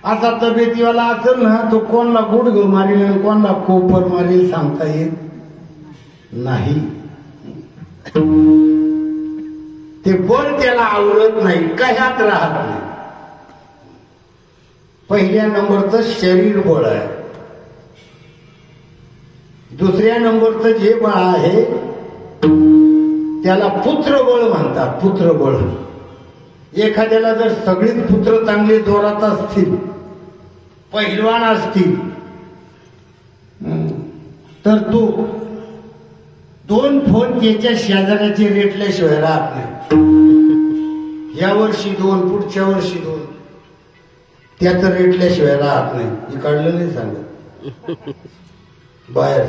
असा तब्येतीवाला असेल ना, तो कोणला गुडघं मारील आणि कोणला कोपर मारील सांगता येत नाही. ते बळ त्याला आवडत नाही, कशात राहत नाही. पहिल्या नंबरचं शरीर बळ आहे. दुसऱ्या नंबरचं जे बळ आहे त्याला पुत्रबळ म्हणतात. पुत्रबळ. एखाद्याला जर सगळीच पुत्र चांगले जोरात असतील, पहिलवान असतील, तर तो 2 फोन त्याच्या शेजाऱ्याचे रेटल्याशिवाय राहत नाही. या वर्षी 2, पुढच्या वर्षी 2, त्याचं रेटल्याशिवाय राहत नाही. हे काढलं नाही सांगत बाहेर.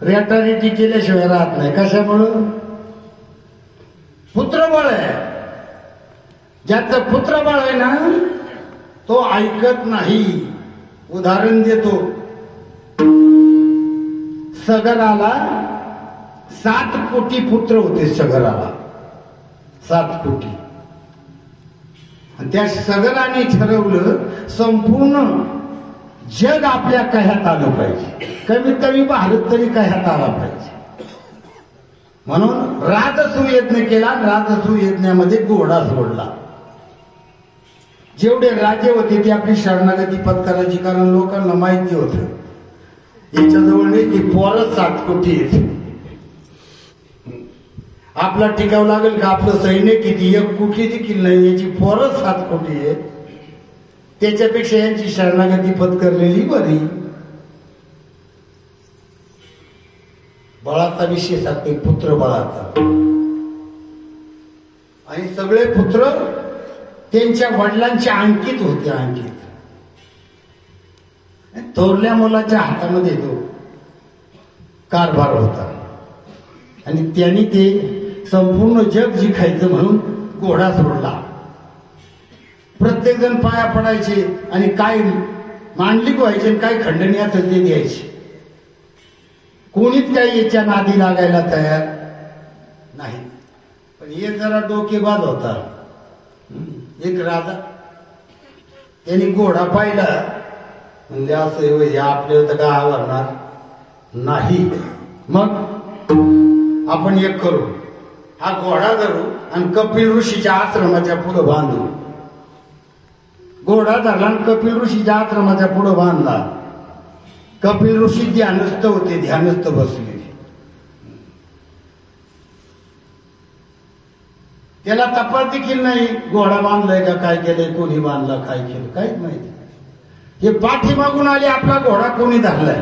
रेटारेटी केल्याशिवाय राहत नाही. कशामुळं? पुत्रबळ आहे. ज्याचं पुत्रबळ आहे ना, तो ऐकत नाही. उदाहरण देतो. सगराला 7 कोटी पुत्र होते. सगराला 7 कोटी. त्या सगराने ठरवलं संपूर्ण जग आपल्या कह्यात आलं पाहिजे, कमीत कमी भारत तरी कह्यात आला पाहिजे. म्हणून राजसू यज्ञ केला. राजसू यज्ञामध्ये घोडा सोडला. जेवढे राजे होते ते आपली शरणागती पत्करायची, कारण लोकांना माहिती होतं याच्याजवळ नाही, ती पोरच 7 कोटी येते. आपला टिकावं लागेल का? आपलं सैन्य किती? 1 कोटी देखील नाही, याची पोरच 7 कोटी आहे. त्याच्यापेक्षा यांची शरणागती पत्करलेली बरी. बळाचा विषय सांगते, पुत्र बळाचा. आणि सगळे पुत्र त्यांच्या वडिलांच्या अंकित होते. अंकित. थोरल्या मुलाच्या हातामध्ये तो कारभार होता आणि त्यांनी ते संपूर्ण जग जिंकायचं म्हणून घोडा सोडला. प्रत्येक जण पाया पडायचे आणि काय मांडलिक व्हायचे, काय खंडणी असेल ते द्यायचे. कोणीच काही याच्या नादी लागायला तयार नाही. पण एक जरा डोकेबाज होता. एक राजा, त्यांनी घोडा पाहिला, म्हणजे असं हे आपल्याला तर काय आवडणार नाही. मग आपण एक करू, हा घोडा धरू आणि कपिल ऋषीच्या आश्रमाच्या पुढे बांधू. घोडा धरला आणि कपिल ऋषीच्या आश्रमाच्या पुढे बांधला. कपिल ऋषी ध्यानस्थ होते. ध्यानस्थ बसले. त्याला तपास देखील नाही घोडा बांधलाय का, काय केलंय, कोणी बांधला, काय केलं, काहीच माहिती. हे पाठीमागून आले, आपला घोडा कोणी धरलाय.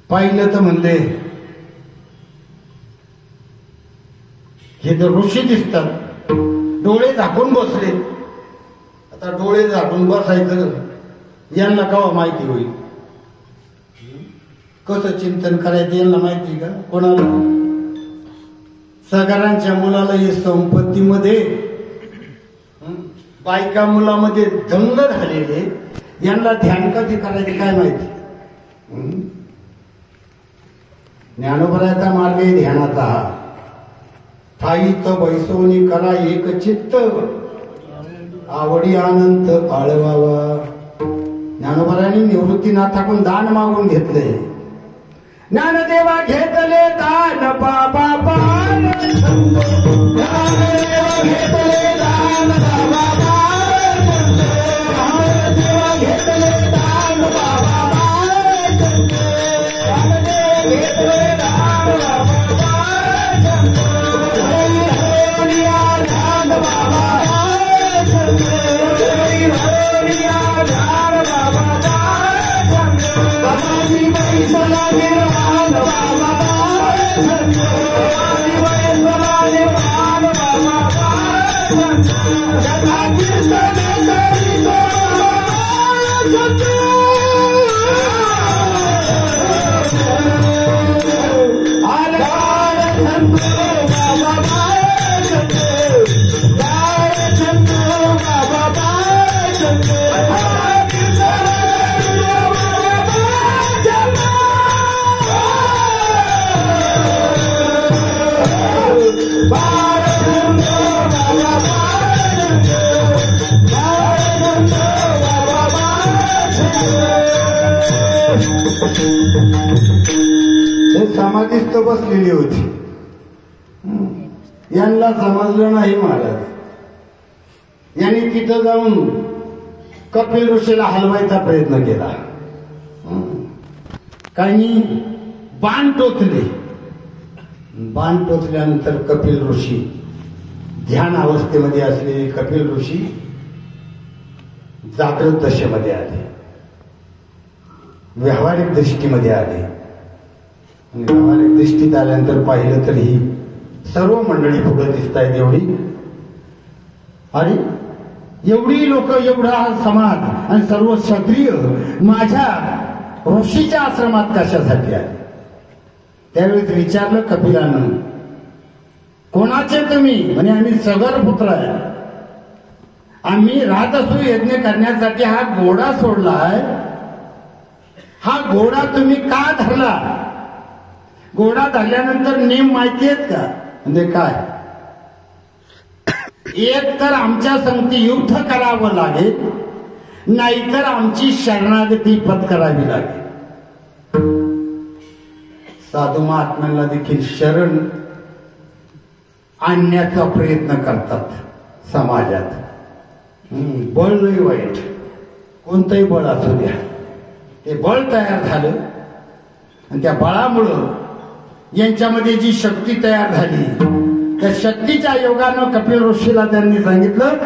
पाहिलं तर म्हणले हे तर ऋषी दिसतात. डोळे झाकून बसले. आता डोळे झाकून बसायचं यांना केव्हा माहिती होईल? कसं चिंतन करायचं यांना माहिती का? कोणाला? सगळ्यांच्या मुलाला हे संपत्तीमध्ये, बायका मुलामध्ये दंग झालेले, यांना ध्यान कधी करायचे काय माहिती? ज्ञानोबराचा मार्ग आहे ध्यानाचा. हा ठाईत बैसोनी करा एक चित्त, आवडी आनंद आळवावा. ज्ञानोबराने निवृत्तीनाथाकडून दान मागून घेतले. ज्ञानदेवा घेतले दान बाबा पान, ज्ञानदेवा घेतले दान बाबा पान, ज्ञानदेवा घेतले दान बाबा पान, ज्ञानदेवा घेतले दान बाबा पान, हरिया दान बाबा पान, हरिया दान बाबा पान, बाबाजी बैसला निर्वाण बाबा पान, बाबाजी बैसला निर्वाण बाबा पान, जगा कीर्तन करीतो हे समाधीस्थ बसलेली होती. यांना समजलं नाही महाराज. यांनी तिथं जाऊन कपिल ऋषीला हलवायचा प्रयत्न केला. काही बाण टोचले. बाण टोचल्यानंतर कपिल ऋषी, ध्यान अवस्थेमध्ये असलेले कपिल ऋषी जागृत दशेमध्ये आले, व्यावहारिक दृष्टीमध्ये आले. आणि व्यावहारिक दृष्टीत आल्यानंतर पाहिलं तर ही सर्व मंडळी पुढे दिसत आहेत. अरे एवढी लोक, एवढा समाज आणि सर्व क्षत्रिय माझ्या ऋषीच्या आश्रमात कशासाठी आले? त्यावेळेस विचारलं कपिलानं, कोणाचे तुम्ही? म्हणे आम्ही सगर पुत्र आहे. आम्ही राजसूय यज्ञ करण्यासाठी हा घोडा सोडलाय. हा घोडा तुम्ही का धरला? घोडा धरल्यानंतर नेम माहिती आहेत का? म्हणजे काय? एक तर आमच्या संगती युद्ध करावं लागेल, नाहीतर आमची शरणागती पत्करावी लागेल. साधू महात्म्यांना देखील शरण आणण्याचा प्रयत्न करतात समाजात. बळ लई वाईट, कोणतंही बळ असू द्या, ते बळ तयार झालं आणि त्या बळामुळं यांच्यामध्ये जी शक्ती तयार झाली, त्या शक्तीच्या योगानं कपिल ऋषीला त्यांनी सांगितलं,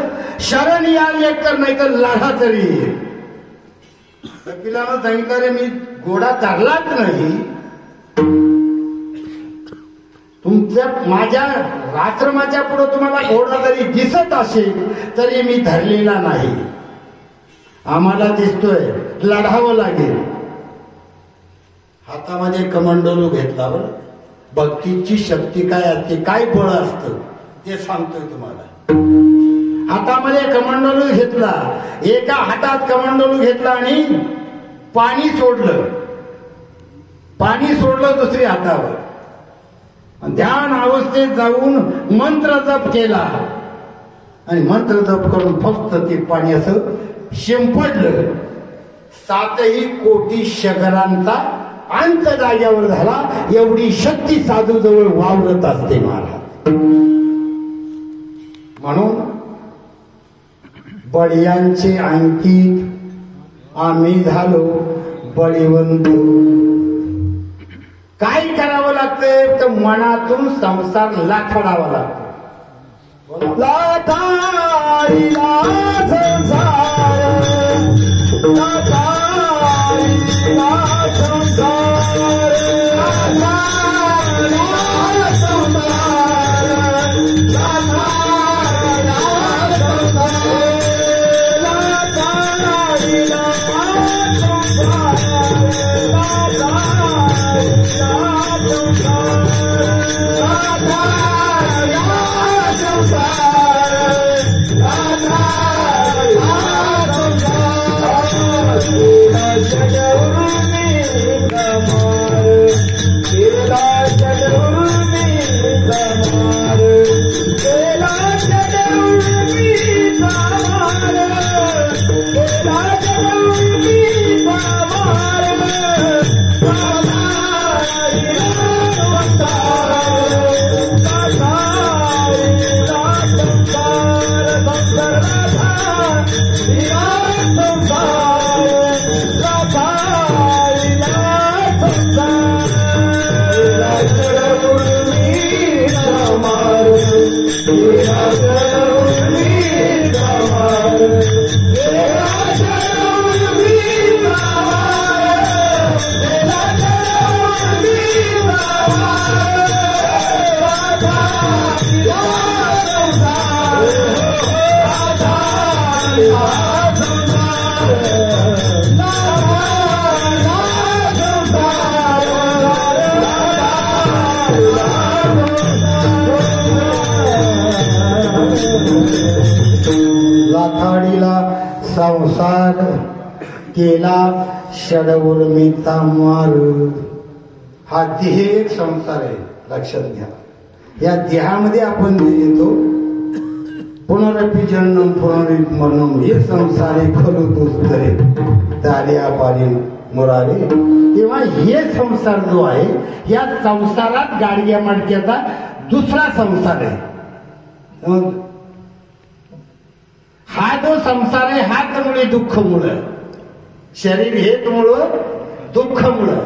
शरण याल एक तर नाही तर लढा तरी. कपिलानं सांगितलं, रे मी घोडा धरलाच नाही, तुमच्या माझ्या आश्रमाच्या पुढे तुम्हाला घोडा जरी दिसत असेल तरी मी धरलेला नाही. आम्हाला दिसतोय, लढावं लागेल. हातामध्ये कमंडलू घेतला. बरं, भक्तीची शक्ती काय असते, काय बळ असतं ते सांगतोय तुम्हाला. हातामध्ये कमंडलू घेतला, एका हातात कमंडलू घेतला आणि पाणी सोडलं. पाणी सोडलं दुसऱ्या हातावर. ध्यान अवस्थेत जाऊन मंत्र जप केला आणि मंत्र जप करून फक्त ते पाणी असं शिंपडलं. 7 कोटी शगरांचा अंत जाग्यावर झाला. एवढी शक्ती साधू जवळ वावरत असते महाराज. म्हणून बळीयांचे अंकित आम्ही झालो बळीवंत. काय करावं लागतंय तर मनातून संसार लाथाडावा लागतो. लाथाडीला संसार, लाथाडीला संसार, लाथाडीला संसार, लाथाडीला संसार, लाथाडीला संसार केला षडउर्मिता मार. हा देह एक संसार आहे, लक्षात घ्या. या देहामध्ये आपण जे येतो पुनरपि जन्म पुनर्मरणम हे संसारे खलु दुस्तरे दारिया पारी मुरारे. तेव्हा हे संसार जो आहे या संसारात गाडग्या मडक्याचा दुसरा संसार आहे. हा जो संसार आहे हाच मुळे दुःख मुळे शरीर हेच मुळे दुःख मुळे.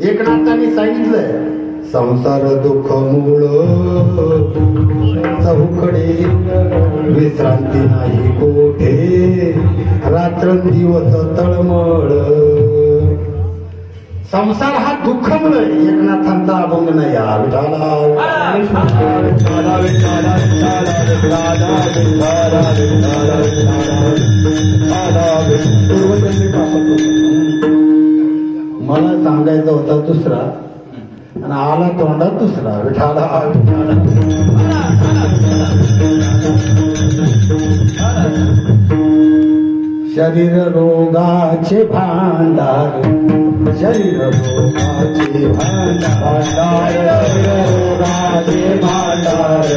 एकनाथांनी सांगितलंय संसार दुःख मूळ चौकडे विश्रांती नाही कोठे रात्रंदिवस तळमळ. संसार हा दुःख मुळे एकनाथांचा अभंग नाही. मला सांगायचा होता दुसरा आणि आला तोंडात दुसरा. विठाला शरीर रोगाचे भांडार शरीर रोगाचे भांडार रोगाचे भांडार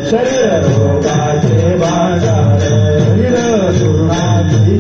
शरीर रोगाचे भांडार शरीर दुर्नाची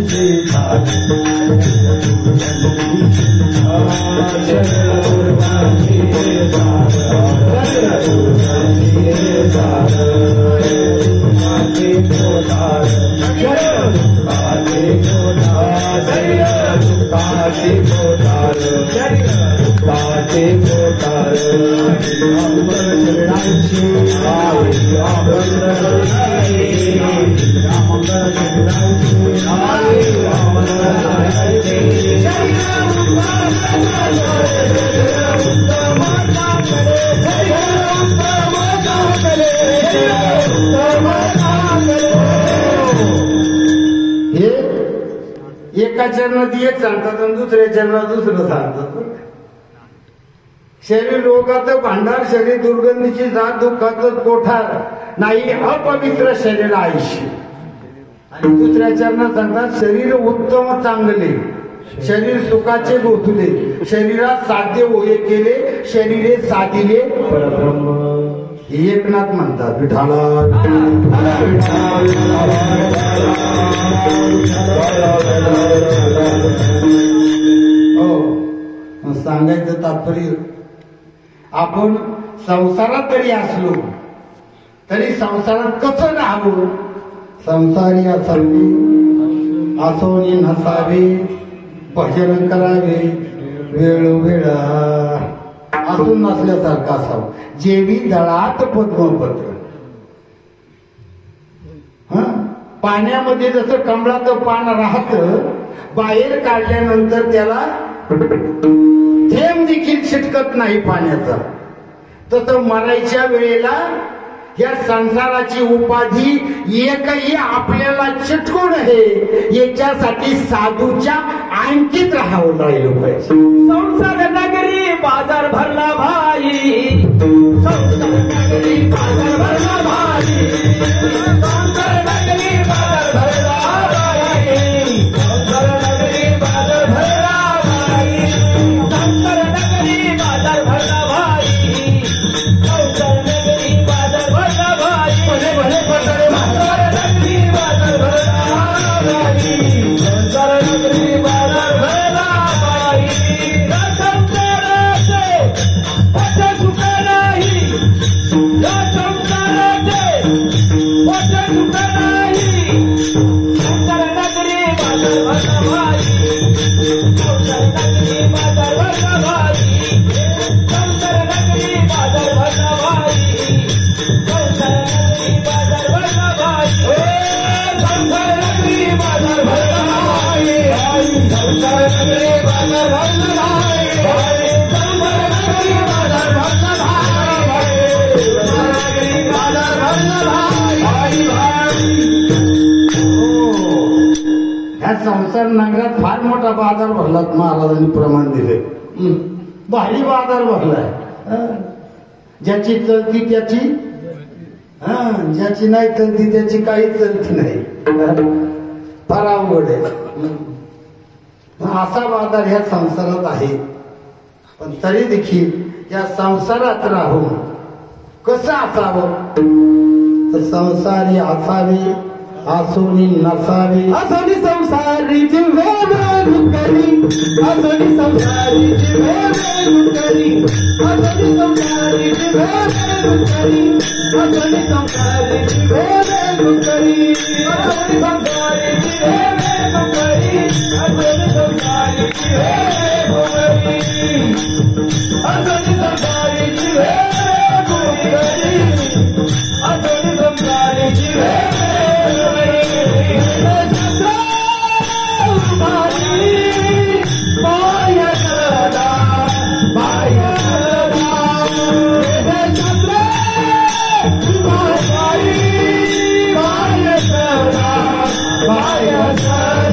एका चरणात एक सांगतात आणि दुसऱ्या चरणात दुसरं सांगतात. शरीर रोगाचं भांडार शरीर दुर्गंधीची जात दुःखाचं कोठार नाही अपवित्र शरीर आयुष्य. आणि दुसऱ्या चरणात सांगतात शरीर उत्तम चांगले शरीर सुखाचे गोठले शरीरात साध्य होये केले शरीरे साधिले एकनाथ म्हणतात. विठाला हो सांगायचं तात्पर्य आपण संसारात जरी असलो तरी संसारात कसं राहावं. संसारी असावे असोनी नसावे भजन करावे वेळोवेळा असून नसल्यासारखं असावं. जेवी दळात पद्मपत्र. पाण्यामध्ये जसं कमळाचं पान राहतं बाहेर काढल्यानंतर त्याला थेंब देखील छिटकत नाही पाण्याचा तसं मरायच्या वेळेला या संसाराची उपाधी एकही आपल्याला चिटकू नये याच्यासाठी साधूच्या आणखीत राहावं राहिलं पाहिजे. संसार नगरी बाजार भरला भाई संसार नगरी बाजार भरला भाई संसार नगरी बाजार भरला भाई संसार नगरी बाजार भरला भाई संसार नगरी बाजार भरला भाई संसार नगरी बाजार भरला भाई भले भले पटले संसार नगरी बाजार भरला भाई संसार नगरी बाजार भरला भाई. संसार नगरात फार मोठा बाजार भरला महाराजांनी प्रमाण दिले. भारी बाजार भरलाय. ज्याची चलती त्याची ज्याची नाही चलती त्याची काही चलती नाही. फार अवघड आहे. असा बाजार ह्या संसारात आहे. पण तरी देखील या संसारात राहून कसं असावं तर संसारी असावी आसुनी नसावी असोनी संसारी जिव्हे दुःखरी असोनी संसारी जिव्हे दुःखरी असोनी संसारी जिव्हे दुःखरी असोनी संसारी जिव्हे दुःखरी असोनी संसारी जिव्हे दुःखरी असोनी संसारी जिव्हे दुःखरी असोनी संसारी जिव्हे दुःखरी असोनी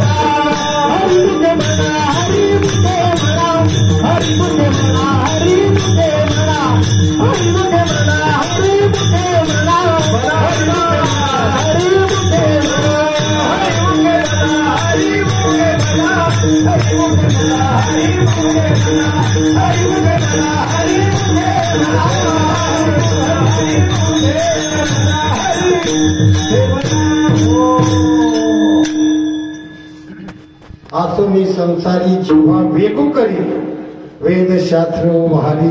संसारी जिव्हे आसुनी संसारी जिव्हा वेगू करी वेदशास्त्र वाहरी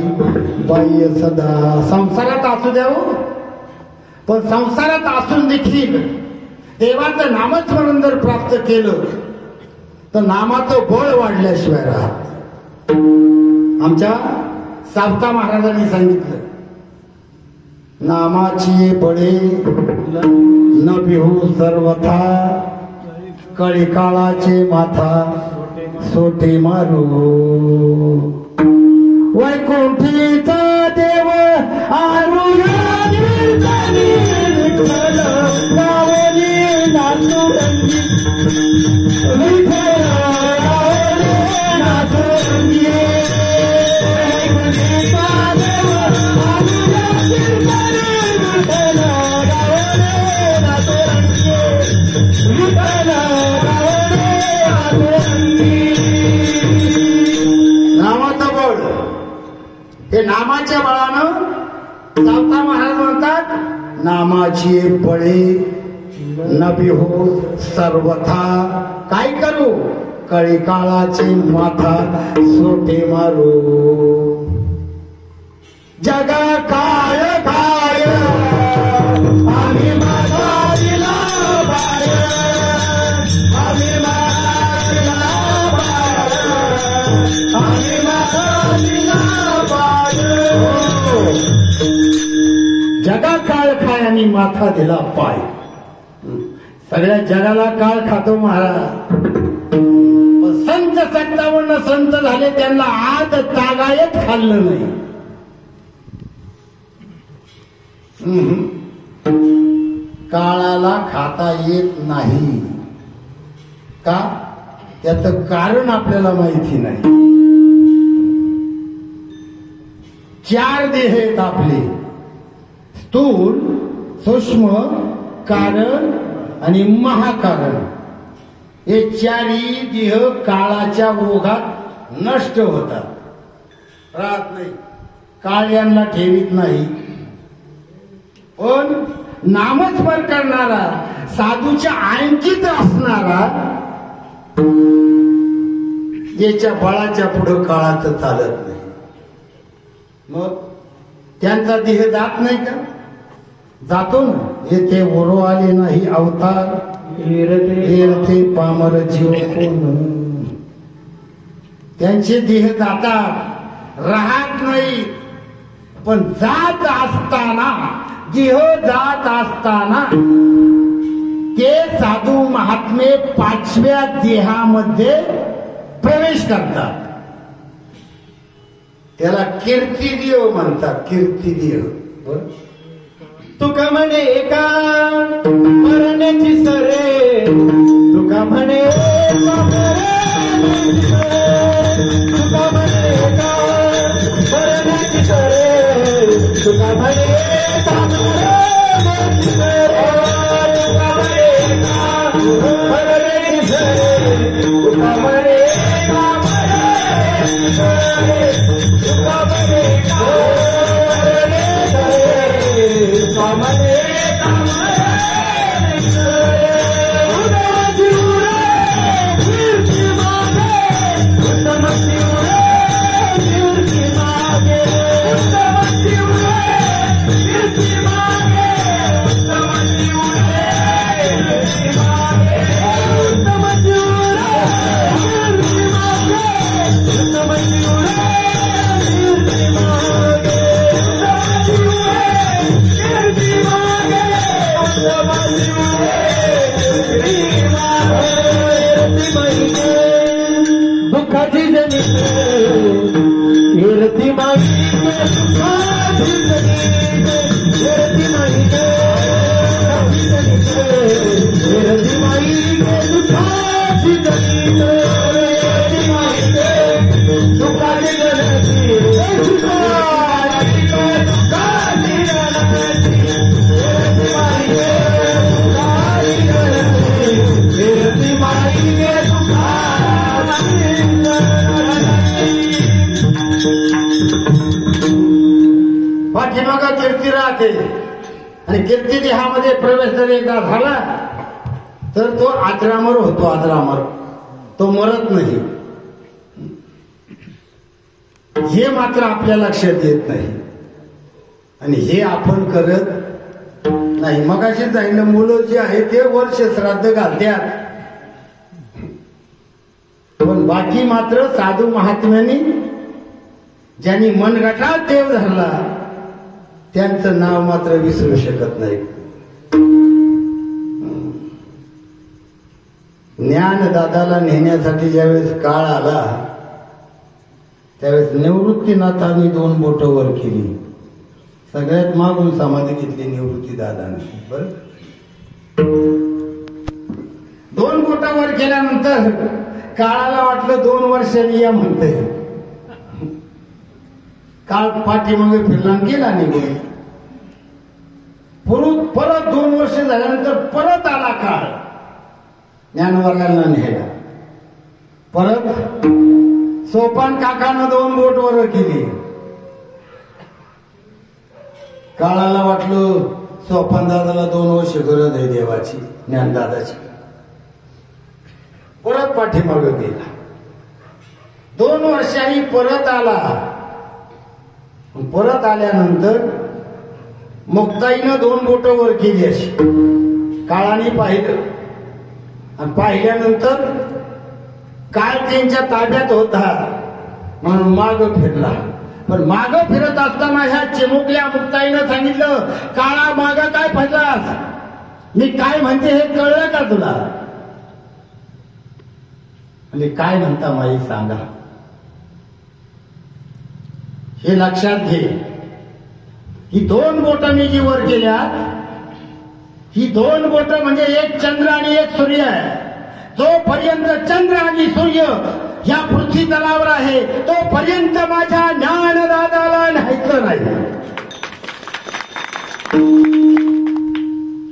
बाह्य सदा संसारात असू द्यावं पण संसारात असून देखील देवाचं नामस्मरण जर प्राप्त केलं तर नामाचं बळ वाढल्याशिवाय राहत. आमच्या सावता महाराजांनी सांगितलं नामाची बळे न बिहू सर्वथा कळी काळाचे माथा सोटे मारू वैकुंठीचा देव आरुया नामाचं बळ हे नामाच्या बळानं सावता महाराज म्हणतात नामाची बळे नबी हो सर्वथा काय करू कळी काळाचे माथा सोटे मारू जगा काय काय आम्ही माथा दिला बाय आम्ही माथा दिला बाय आम्ही माथा दिला बाय जगा काळ खाय आणि माथा दिला पाय. सगळ्या जगाला काळ खातो महाराज. संत 57 संत झाले त्यांना आज तागायत खाल्लं नाही. काळाला खाता येत नाही का त्याचं कारण आपल्याला माहिती नाही. 4 देह आहेत आपले स्थूल सूक्ष्म कारण आणि महाकारण. हे 4ही देह काळाच्या ओघात नष्ट होतात राहत नाही. काळ यांना ठेवीत नाही. पण नामस्मरण करणारा साधूच्या अंकित असणारा याच्या बळाच्या पुढे काळाचं चालत नाही. मग त्यांचा देह जात नाही का जातो ना. येथे ओरो आले नाही अवतार हेरते पामर जीव कोण. त्यांचे देह जातात राहत नाही. पण जात असताना देह जात असताना ते साधू महात्मे 5व्या देहामध्ये प्रवेश करतात. त्याला कीर्तिदेव म्हणतात. कीर्तिदेव तुका म्हणे एका मरण्याची सरे तुका म्हणे तुका म्हणे एका मरण्याची सरे तुका म्हणे एका मरण्याची सरे तुका म्हणे एका मरण्याची सरे तुका म्हणे एका मरण्याची सरे तुका म्हणे एका मरण्याची सरे दुःखाची जणी हेरती माई सुखाची जणी हेरती माई हेरती माई सुखाची जणी हेरती माई सुखाची जणी सुखाची हेरती माई पाठीमागा कीर्ती राहते आणि कीर्ती देहामध्ये प्रवेश जर एकदा झाला तर तो आजरामर होतो. आजरामर तो मरत नाही. हे मात्र आपल्या लक्षात येत नाही आणि हे आपण करत नाही. मगाशी जाईन मुलं जे आहे ते वर्ष श्राद्ध घालत्यात पण बाकी मात्र साधू महात्म्यांनी ज्यांनी मनगटात देव धरला त्यांचं नाव मात्र विसरू शकत नाही. ज्ञानदादाला नेण्यासाठी ज्यावेळेस काळ आला त्यावेळेस निवृत्तीनाथांनी 2 बोटं वर केली. सगळ्यात मागून समाधी घेतली निवृत्ती दादाने. बरं 2 बोटं वर केल्यानंतर काळाला वाटलं 2 वर्षांनी या म्हणते. काळ पाठीमागे फिरला गेला निघून. परत 2 वर्ष झाल्यानंतर परत आला काळ. ज्ञानवर्गांना न्यायला परत सोपान काकानं 2 बोट वर केली. काळाला वाटलं सोपान दादाला 2 वर्ष गरज आहे देवाची ज्ञानदादाची. परत पाठीमागे गेला. 2 वर्षांनी परत आला. परत आल्यानंतर मुक्ताईनं 2 बोटं वर केली अशी. काळाने पाहिलं आणि पाहिल्यानंतर काळ त्यांच्या ताब्यात होता म्हणून माग फिरला. पण माग फिरत असताना ह्या चिमुकल्या मुक्ताईनं सांगितलं काळा माग काय फिरलास? मी काय म्हणते हे कळलं का तुला? म्हणजे काय म्हणता माई सांगा. हे लक्षात घे ही 2 बोटं मी जी वर केल्यात ही 2 बोटं म्हणजे एक चंद्र आणि एक सूर्य आहे. जोपर्यंत चंद्र आणि सूर्य या पृथ्वी तलावर आहे तोपर्यंत माझ्या ज्ञानदादाला न्यायचं नाही.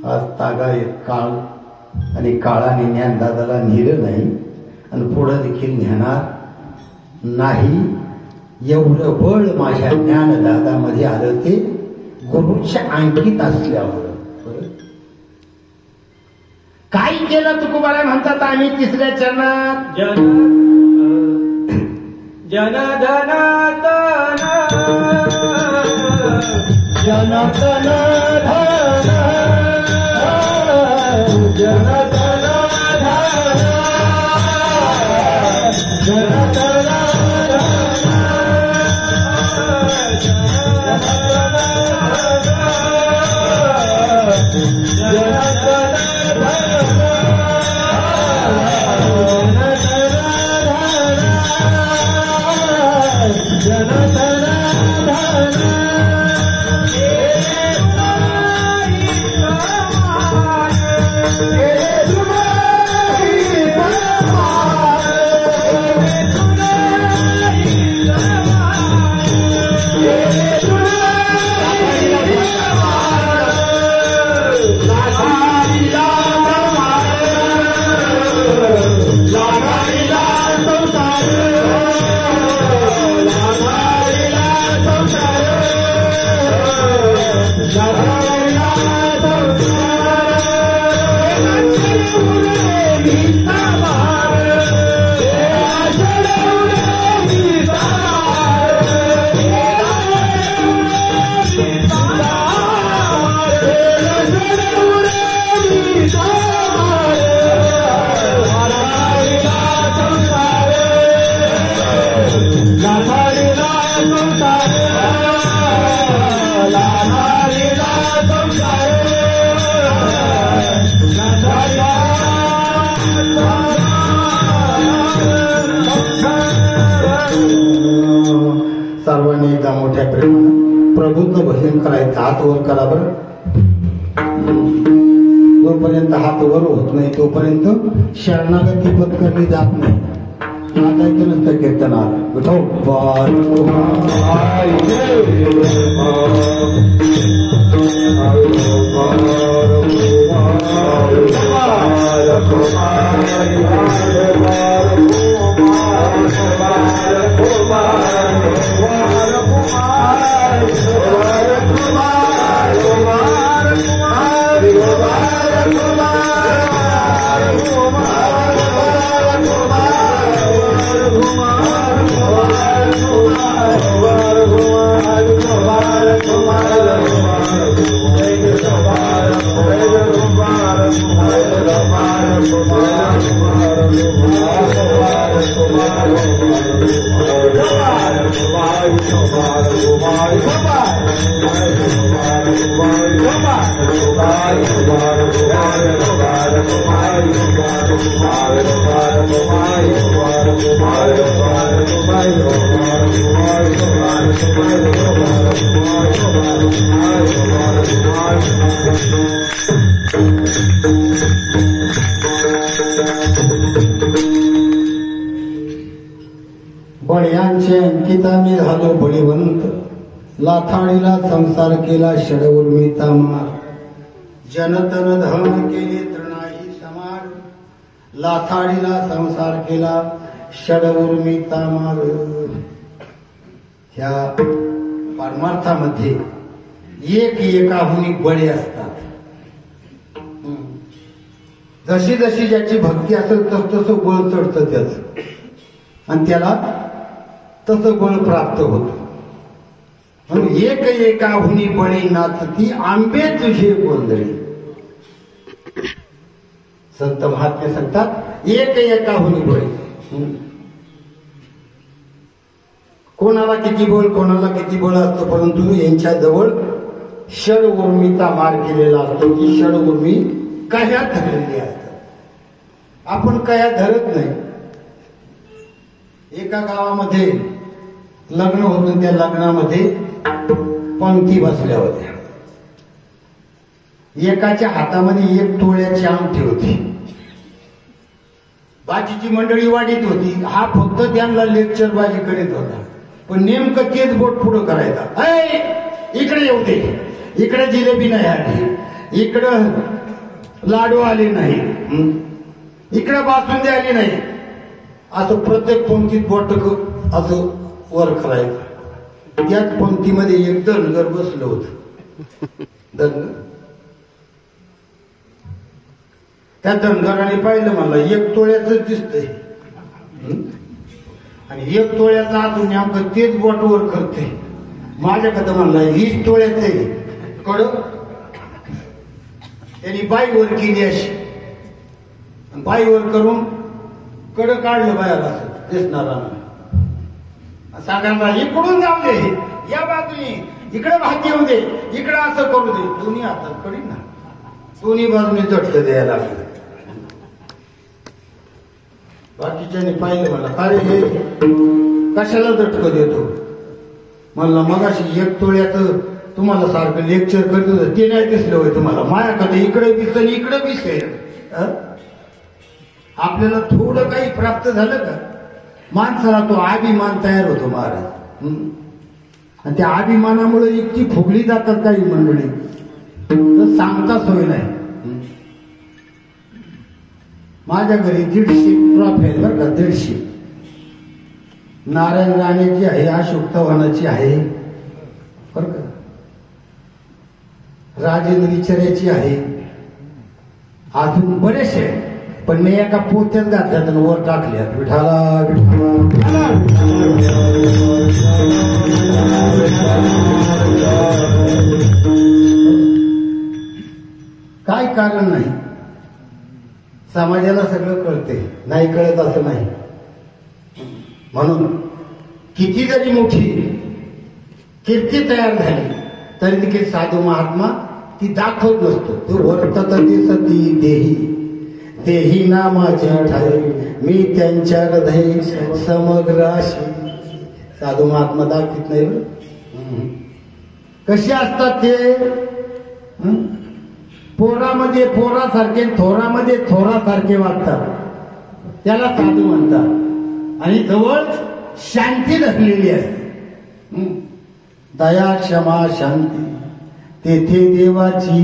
आज तागायत काळ आणि काळाने ज्ञानदादाला नेलं नाही आणि पुढं देखील नेणार नाही. एवढं बळ माझ्या ज्ञानदादामध्ये आलं ते गुरुच्या अंकित असल्यामुळं. काय केलं तुकोबाला म्हणतात आम्ही 3ऱ्या चरणात जन धन जन धन जन Yeah. प्रभूचं भजन करायचं. हात वर करा बरं. जोपर्यंत हात वर होत नाही तोपर्यंत शरणागती पत्करली जात नाही. नाचायचं नसतं कीर्तनात. विठोबा बळ्यांचे अंकिता मी झालो बळीवंत. लाथाडीला संसार केला षडउर्मिता मार. जनतन धन केले तृणाही समार. लाथाडीला संसार केला षडउर्मिता मार. ह्या परमार्थामध्ये एक एकाहुनी बळे असतात. जशी जशी ज्याची भक्ती असेल तसं बळ चढतं त्याच आणि त्याला तसं बळ प्राप्त होतं. म्हणून एक एकाहुनी बळी नाचती आंबे तुझे गोंधळी. संत महात्मे सांगतात एक एकाहुनी बळी. कोणाला किती बळ कोणाला किती बळ असतं, परंतु यांच्या जवळ षड उर्मीचा मार केलेला असतो. की षड उर्मी कया धरलेली असतात. आपण कया धरत नाही. एका गावामध्ये लग्न होतं. त्या लग्नामध्ये पंक्ती बसल्या होत्या. एकाच्या हातामध्ये 1 तोळ्याची अंगठी होती. बाकीची मंडळी वाढीत होती. हा फक्त त्यांना लेक्चर बाजी करीत होता. पण नेमकं तेच बोट पुढं करायचा. इकडे येऊ दे. इकडे जिलेबी नाही आली. इकडं लाडू आले नाही. इकडे बासुंदी आली नाही. असं प्रत्येक पंक्तीत बोट असं वर करायचं. त्याच पंक्तीमध्ये एक धनगर बसलं होतं. धनगर त्या धनगराने पाहिलं. मला 1 तोळ्याचं दिसतंय आणि 1 तोळ्याचा अजून नेमकं तेच बोट वर करते. माझ्याकडे म्हणलं 20 तोळ्याचं आहे. कड त्यांनी बाईवर केली अशी. बाईवर करून कड काढलं बायाला असं दिसणारा. सांगायला इकडून जाऊ दे. या बाजूने इकडे भात येऊ दे. इकडे असं करू दे. दोन्ही हातात कडी ना. दोन्ही बाजूने झटकं द्यायला लागलं. बाकीच्याने पाहिलं. मला अरे हे कशाला झटकं देतो. म्हणलं मगाशी 1 तोळ्याचं तुम्हाला सारखं लेक्चर करत होतं ते नाही दिसलं होय तुम्हाला. माझ्याकडे इकडे दिसतं इकडे दिसेल. आपल्याला थोडं काही प्राप्त झालं का माणसाला तो अभिमान तयार होतो महाराज. आणि त्या अभिमानामुळे इतकी फुगली जातात काही मंडळी तर सांगता सोय नाही. माझ्या घरी 150 ट्रॉफी आहे बरं का. 150 नारायण राणेची आहे. अशोक चव्हाणाची आहे बरं का. राजेंद्र विचारायची आहे. अजून बरेचसे. पण मी एका पोत्यात घातल्यात आणि वर टाकल्यात. विठाला विठाला. काय कारण नाही. समाजाला सगळं कळते. नाही कळत असं नाही. म्हणून किती जरी मोठी कीर्ती तयार झाली तरी देखील साधू महात्मा ती दाखवत नसतो. तो वर्तत दिसती देही देही नामाची ठाई मी त्यांच्या हृदय समग्र अशी. साधू महात्मा दाखवित नाही. कसे असतात ते? पोरामध्ये पोरासारखे, थोरामध्ये थोरासारखे वागतात, त्याला साधू म्हणतात. आणि जवळ शांती धरलेली असते. दया क्षमा शांती तेथे देवाची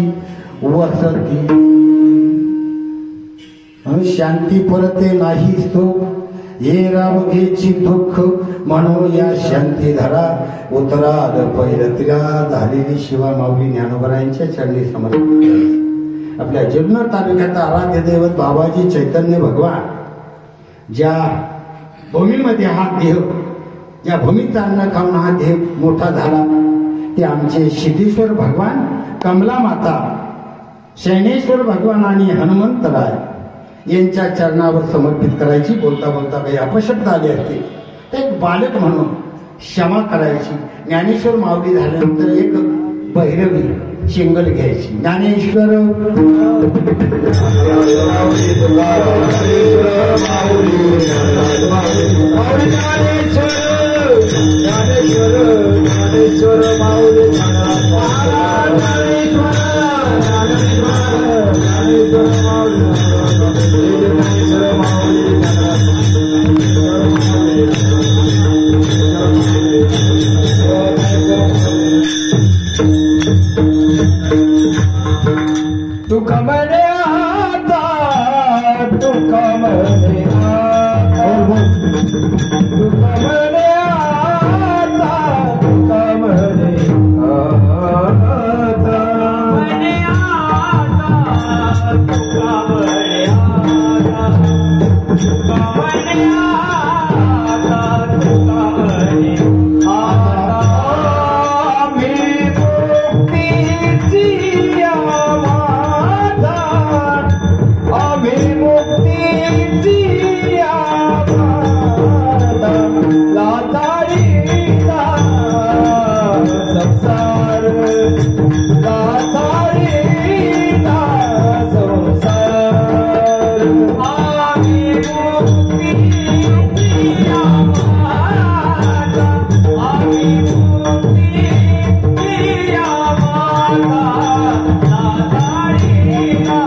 वसती. शांती परते नाही सुख, हे रावघेची दुःख, म्हणून या शांती धरा उतराल पैरत्या. झालेली शिवा माऊली ज्ञानोबरायांच्या चरणी समर्पित. आपल्या जुन्नर तालुक्याचा आराध्य दैवत बाबाजी चैतन्य भगवान ज्या भूमीमध्ये हा देह, ज्या भूमीचा अन्न खाऊन हा देह मोठा झाला, ते आमचे सिद्धेश्वर भगवान, कमला माता, शैनेश्वर भगवान आणि हनुमंतराय यांच्या चरणावर समर्पित करायची. बोलता बोलता काही अपशब्द आले असते तर एक बालक म्हणून क्षमा करायची. ज्ञानेश्वर माऊली झाल्यानंतर एक भैरवी शिंगल घ्यायची. ज्ञानेश्वर तुका म्हणे आता, तुका म्हणे आता, तुका म्हणे आता, तुका म्हणे आता, म्हणे आता, तुका म्हणे आता, तुका म्हणे आता, तुका म्हणे आता. मी मुक्तीची आवाज, आम्ही मुक्तीची आवाज, लाचारीचा संसार, लाचारीचा संसार. आम्ही मुक्तीची आवाज, आम्ही मुक्तीची आवाज, लाचारीचा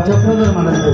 चक्रधर म्हणायचं.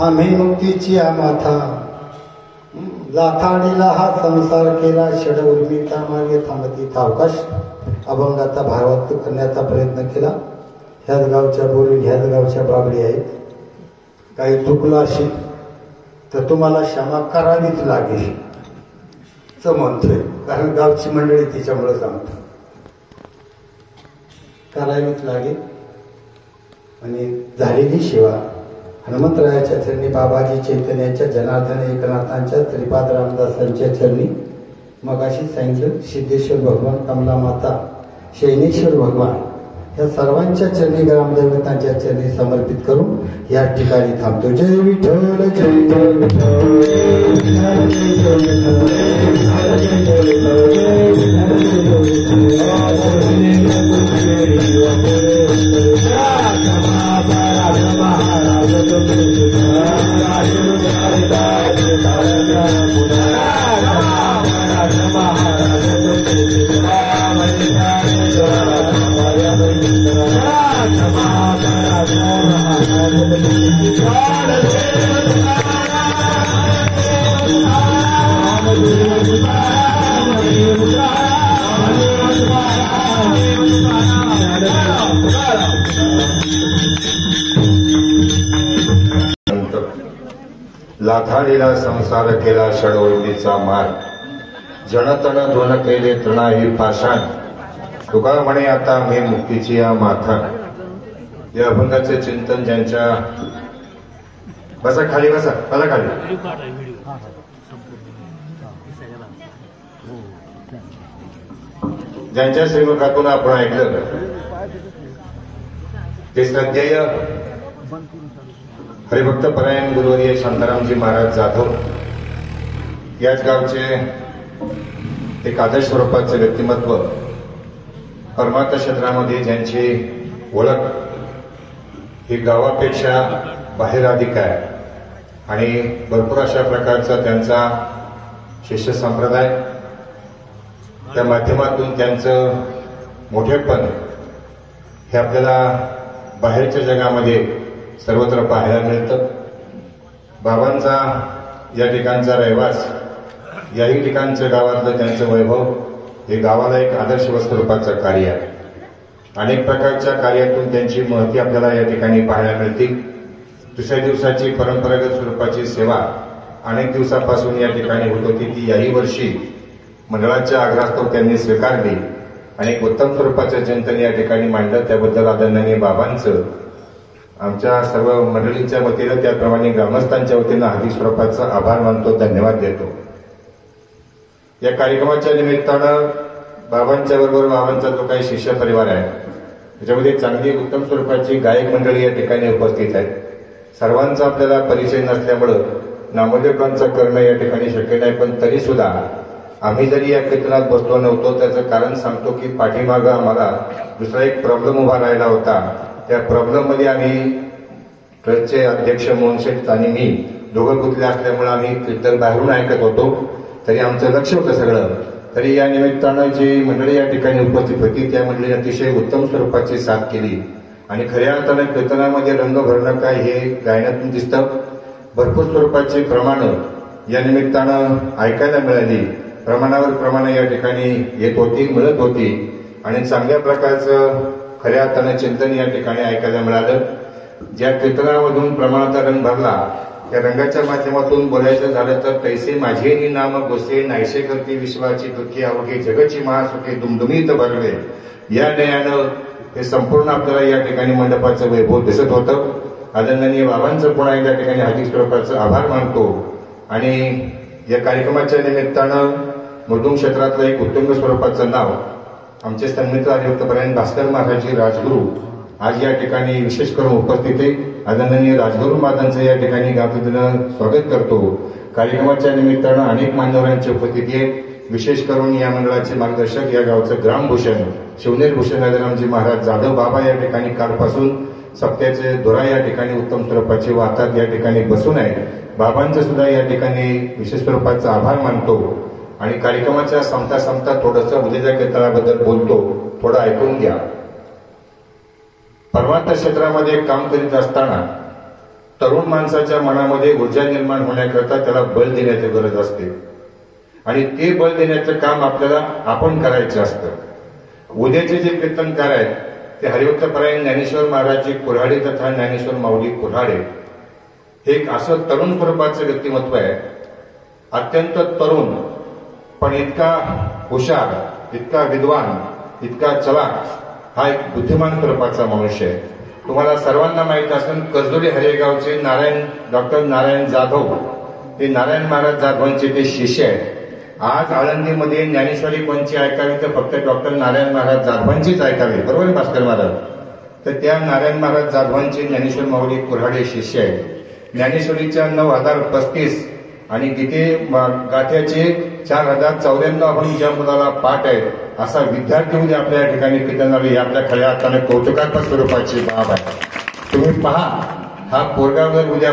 आम्ही मुक्तीची माथा लाथाडीला हा संसार केला षड उर्मिता मार्गे थांबती अवकाश अभंगाचा भावार्थ करण्याचा प्रयत्न केला. ह्याच गावच्या बोली ह्याच गावच्या बाबडी आहेत. काही चुकलं असेल तर तुम्हाला क्षमा करावीच लागेल असं म्हणतोय, कारण गावची मंडळी तिच्यामुळे सांगतो करावीच लागेल. आणि झालेली सेवा हनुमंतरायाच्या चरणी, बाबाजी चैतन्याच्या, जनार्दन एकनाथांच्या, श्रीपाद रामदासांच्या चरणी, मगाशी सांगितलं सिद्धेश्वर भगवान, कमला माता, शैनेश्वर भगवान या सर्वांच्या चरणी, ग्रामदैवतांच्या चरणी समर्पित करून या ठिकाणी थांबतो. जय विठ्ठल जय लाथाडीला संसार केला षडवृत्तीचा मार, जनतन ध्वन केले तृणाही पाषाण, तुका म्हणे आता मी मुक्तीची या माथा. या अभंगाचे चिंतन ज्यांच्या, बसा खाली, बसा बसा खाली, ज्यांच्या श्रीमुखातून आपण ऐकलं ते श्रद्धेय हरिभक्त परायण गुरुवर्य शांतारामजी महाराज जाधव, याच गावचे एक आदर्श स्वरूपाचे व्यक्तिमत्व, परमार्थ क्षेत्रामध्ये ज्यांची ओळख ही गावापेक्षा बाहेर अधिक आहे आणि भरपूर अशा प्रकारचा त्यांचा शिष्य संप्रदाय, त्या माध्यमातून त्यांचं मोठेपण हे आपल्याला बाहेरच्या जगामध्ये सर्वत्र पाहायला मिळतं. बाबांचा या ठिकाणचा रहिवास, याही ठिकाणच्या गावातलं त्यांचं वैभव हे गावाला एक आदर्श स्वरूपाचं कार्य आहे. अनेक प्रकारच्या कार्यातून त्यांची महती आपल्याला या ठिकाणी पाहायला मिळते. दुसऱ्या दिवसाची परंपरागत स्वरूपाची सेवा अनेक दिवसापासून या ठिकाणी होत होती, ती याही वर्षी मंडळाच्या आग्रहास्तव त्यांनी स्वीकारली आणि एक उत्तम स्वरूपाचं चिंतन या ठिकाणी मांडलं. त्याबद्दल आदरणीय बाबांचं आमच्या सर्व मंडळींच्या वतीनं, त्याप्रमाणे ग्रामस्थांच्या वतीनं हार्दिक स्वरूपाचा आभार मानतो, धन्यवाद देतो. या कार्यक्रमाच्या निमित्तानं बाबांच्या बरोबर बाबांचा जो काही शिष्य परिवार आहे त्याच्यामध्ये चांगली उत्तम स्वरूपाची गायक मंडळी या ठिकाणी उपस्थित आहेत. सर्वांचा आपल्याला परिचय नसल्यामुळं नामोल्लेखांचं करणं या ठिकाणी शक्य नाही, पण तरी सुद्धा आम्ही जरी या कीर्तनात बसलो नव्हतो त्याचं कारण सांगतो की पाठीमागं आम्हाला दुसरा एक प्रॉब्लेम उभा राहिला होता. त्या प्रॉब्लेम मध्ये आम्ही ट्रस्टचे अध्यक्ष मोहन शेठ आणि मी दोघं गुंतले असल्यामुळे आम्ही कीर्तन बाहेरून ऐकत होतो, तरी आमचं लक्ष होतं सगळं. तरी या निमित्तानं जी मंडळी या ठिकाणी उपस्थित होती त्या मंडळीने अतिशय उत्तम स्वरूपाची साथ केली आणि खऱ्या अर्थानं कीर्तनामध्ये रंग भरणं काय हे गायनातून दिसतं. भरपूर स्वरूपाची प्रमाणं या निमित्तानं ऐकायला मिळाली, प्रमाणावर प्रमाणं या ठिकाणी येत होती, मिळत होती आणि चांगल्या प्रकारचं खऱ्या अर्थानं चिंतन या ठिकाणी ऐकायला मिळालं. ज्या कीर्तनामधून प्रमाणाचा रंग भरला त्या रंगाच्या माध्यमातून बोलायचं झालं तर तैसे माझे नाम गोसे नाहीसे करते विश्वाची दुःखी अवघे जगची महासुखे दुमदुमीत भरले. या नयानं हे संपूर्ण आपल्याला या ठिकाणी मंडपाचं वैभव दिसत होतं. आदरणीय बाबांचं पुन्हा एकदा ठिकाणी हार्दिक स्वरूपाचं आभार मानतो आणि या कार्यक्रमाच्या निमित्तानं मृदुंग क्षेत्रातलं एक उत्तुंग स्वरूपाचं नाव आमचे सन्मित्र हरिभक्तपरायण भास्कर महाराजजी राजगुरू आज या ठिकाणी विशेष करून उपस्थित आहे. आदरणीय राजगुरू महाराजांचं या ठिकाणी गावतीनं स्वागत करतो. कार्यक्रमाच्या निमित्तानं अनेक मान्यवरांची उपस्थिती आहे. विशेष करून या मंडळाचे मार्गदर्शक या गावचं ग्रामभूषण शिवनेर भूषण आदरामजी महाराज जाधव बाबा या ठिकाणी कालपासून सप्त्याचे धुरा या ठिकाणी उत्तम स्वरूपाचे वाहतात या ठिकाणी बसून आहे. बाबांचं सुद्धा या ठिकाणी विशेष स्वरूपाचा आभार मानतो आणि कार्यक्रमाच्या संपता थोडंसं उद्याच्या कीर्तनाबद्दल बोलतो, थोडं ऐकून घ्या. परमार्थ क्षेत्रामध्ये काम करीत असताना तरुण माणसाच्या मनामध्ये ऊर्जा निर्माण होण्याकरता त्याला बळ देण्याची गरज असते आणि ते बळ देण्याचं काम आपल्याला आपण करायचं असतं। उद्याचे जे कीर्तनकार आहेत ते हरिभक्तपरायण ज्ञानेश्वर महाराजजी कुऱ्हाडे तथा ज्ञानेश्वर माऊली कुऱ्हाडे हे एक असं तरुण स्वरूपाचं व्यक्तिमत्व आहे, अत्यंत तरुण पण इतका हुशार, इतका विद्वान, इतका चलाक, हा एक बुद्धिमान स्वरूपाचा मनुष्य आहे। तुम्हाला सर्वांना माहित असेल कर्जोली हरेगावचे डॉक्टर नारायण जाधव हे नारायण महाराज जाधवांचे ते शिष्य आहेत। आज आळंदीमध्ये ज्ञानेश्वरी पंची ऐकावी तर फक्त डॉक्टर नारायण महाराज जाधवांचीच ऐकावी, बरोबर आहे भास्कर महाराज? तर त्या नारायण महाराज जाधवांचे ज्ञानेश्वर माऊली कुऱ्हाडे शिष्य आहेत। ज्ञानेश्वरीच्या 9035 आणि गीते गाथ्याचे 4094 ज्या मुलाला पाठ आहेत असा विद्यार्थी उद्या आपल्या या ठिकाणी कीर्तनाला ही आपल्या खऱ्या अर्थाने कौतुकात्मक स्वरूपाची बाब आहे। तुम्ही पहा, हा पोरगा जर उद्या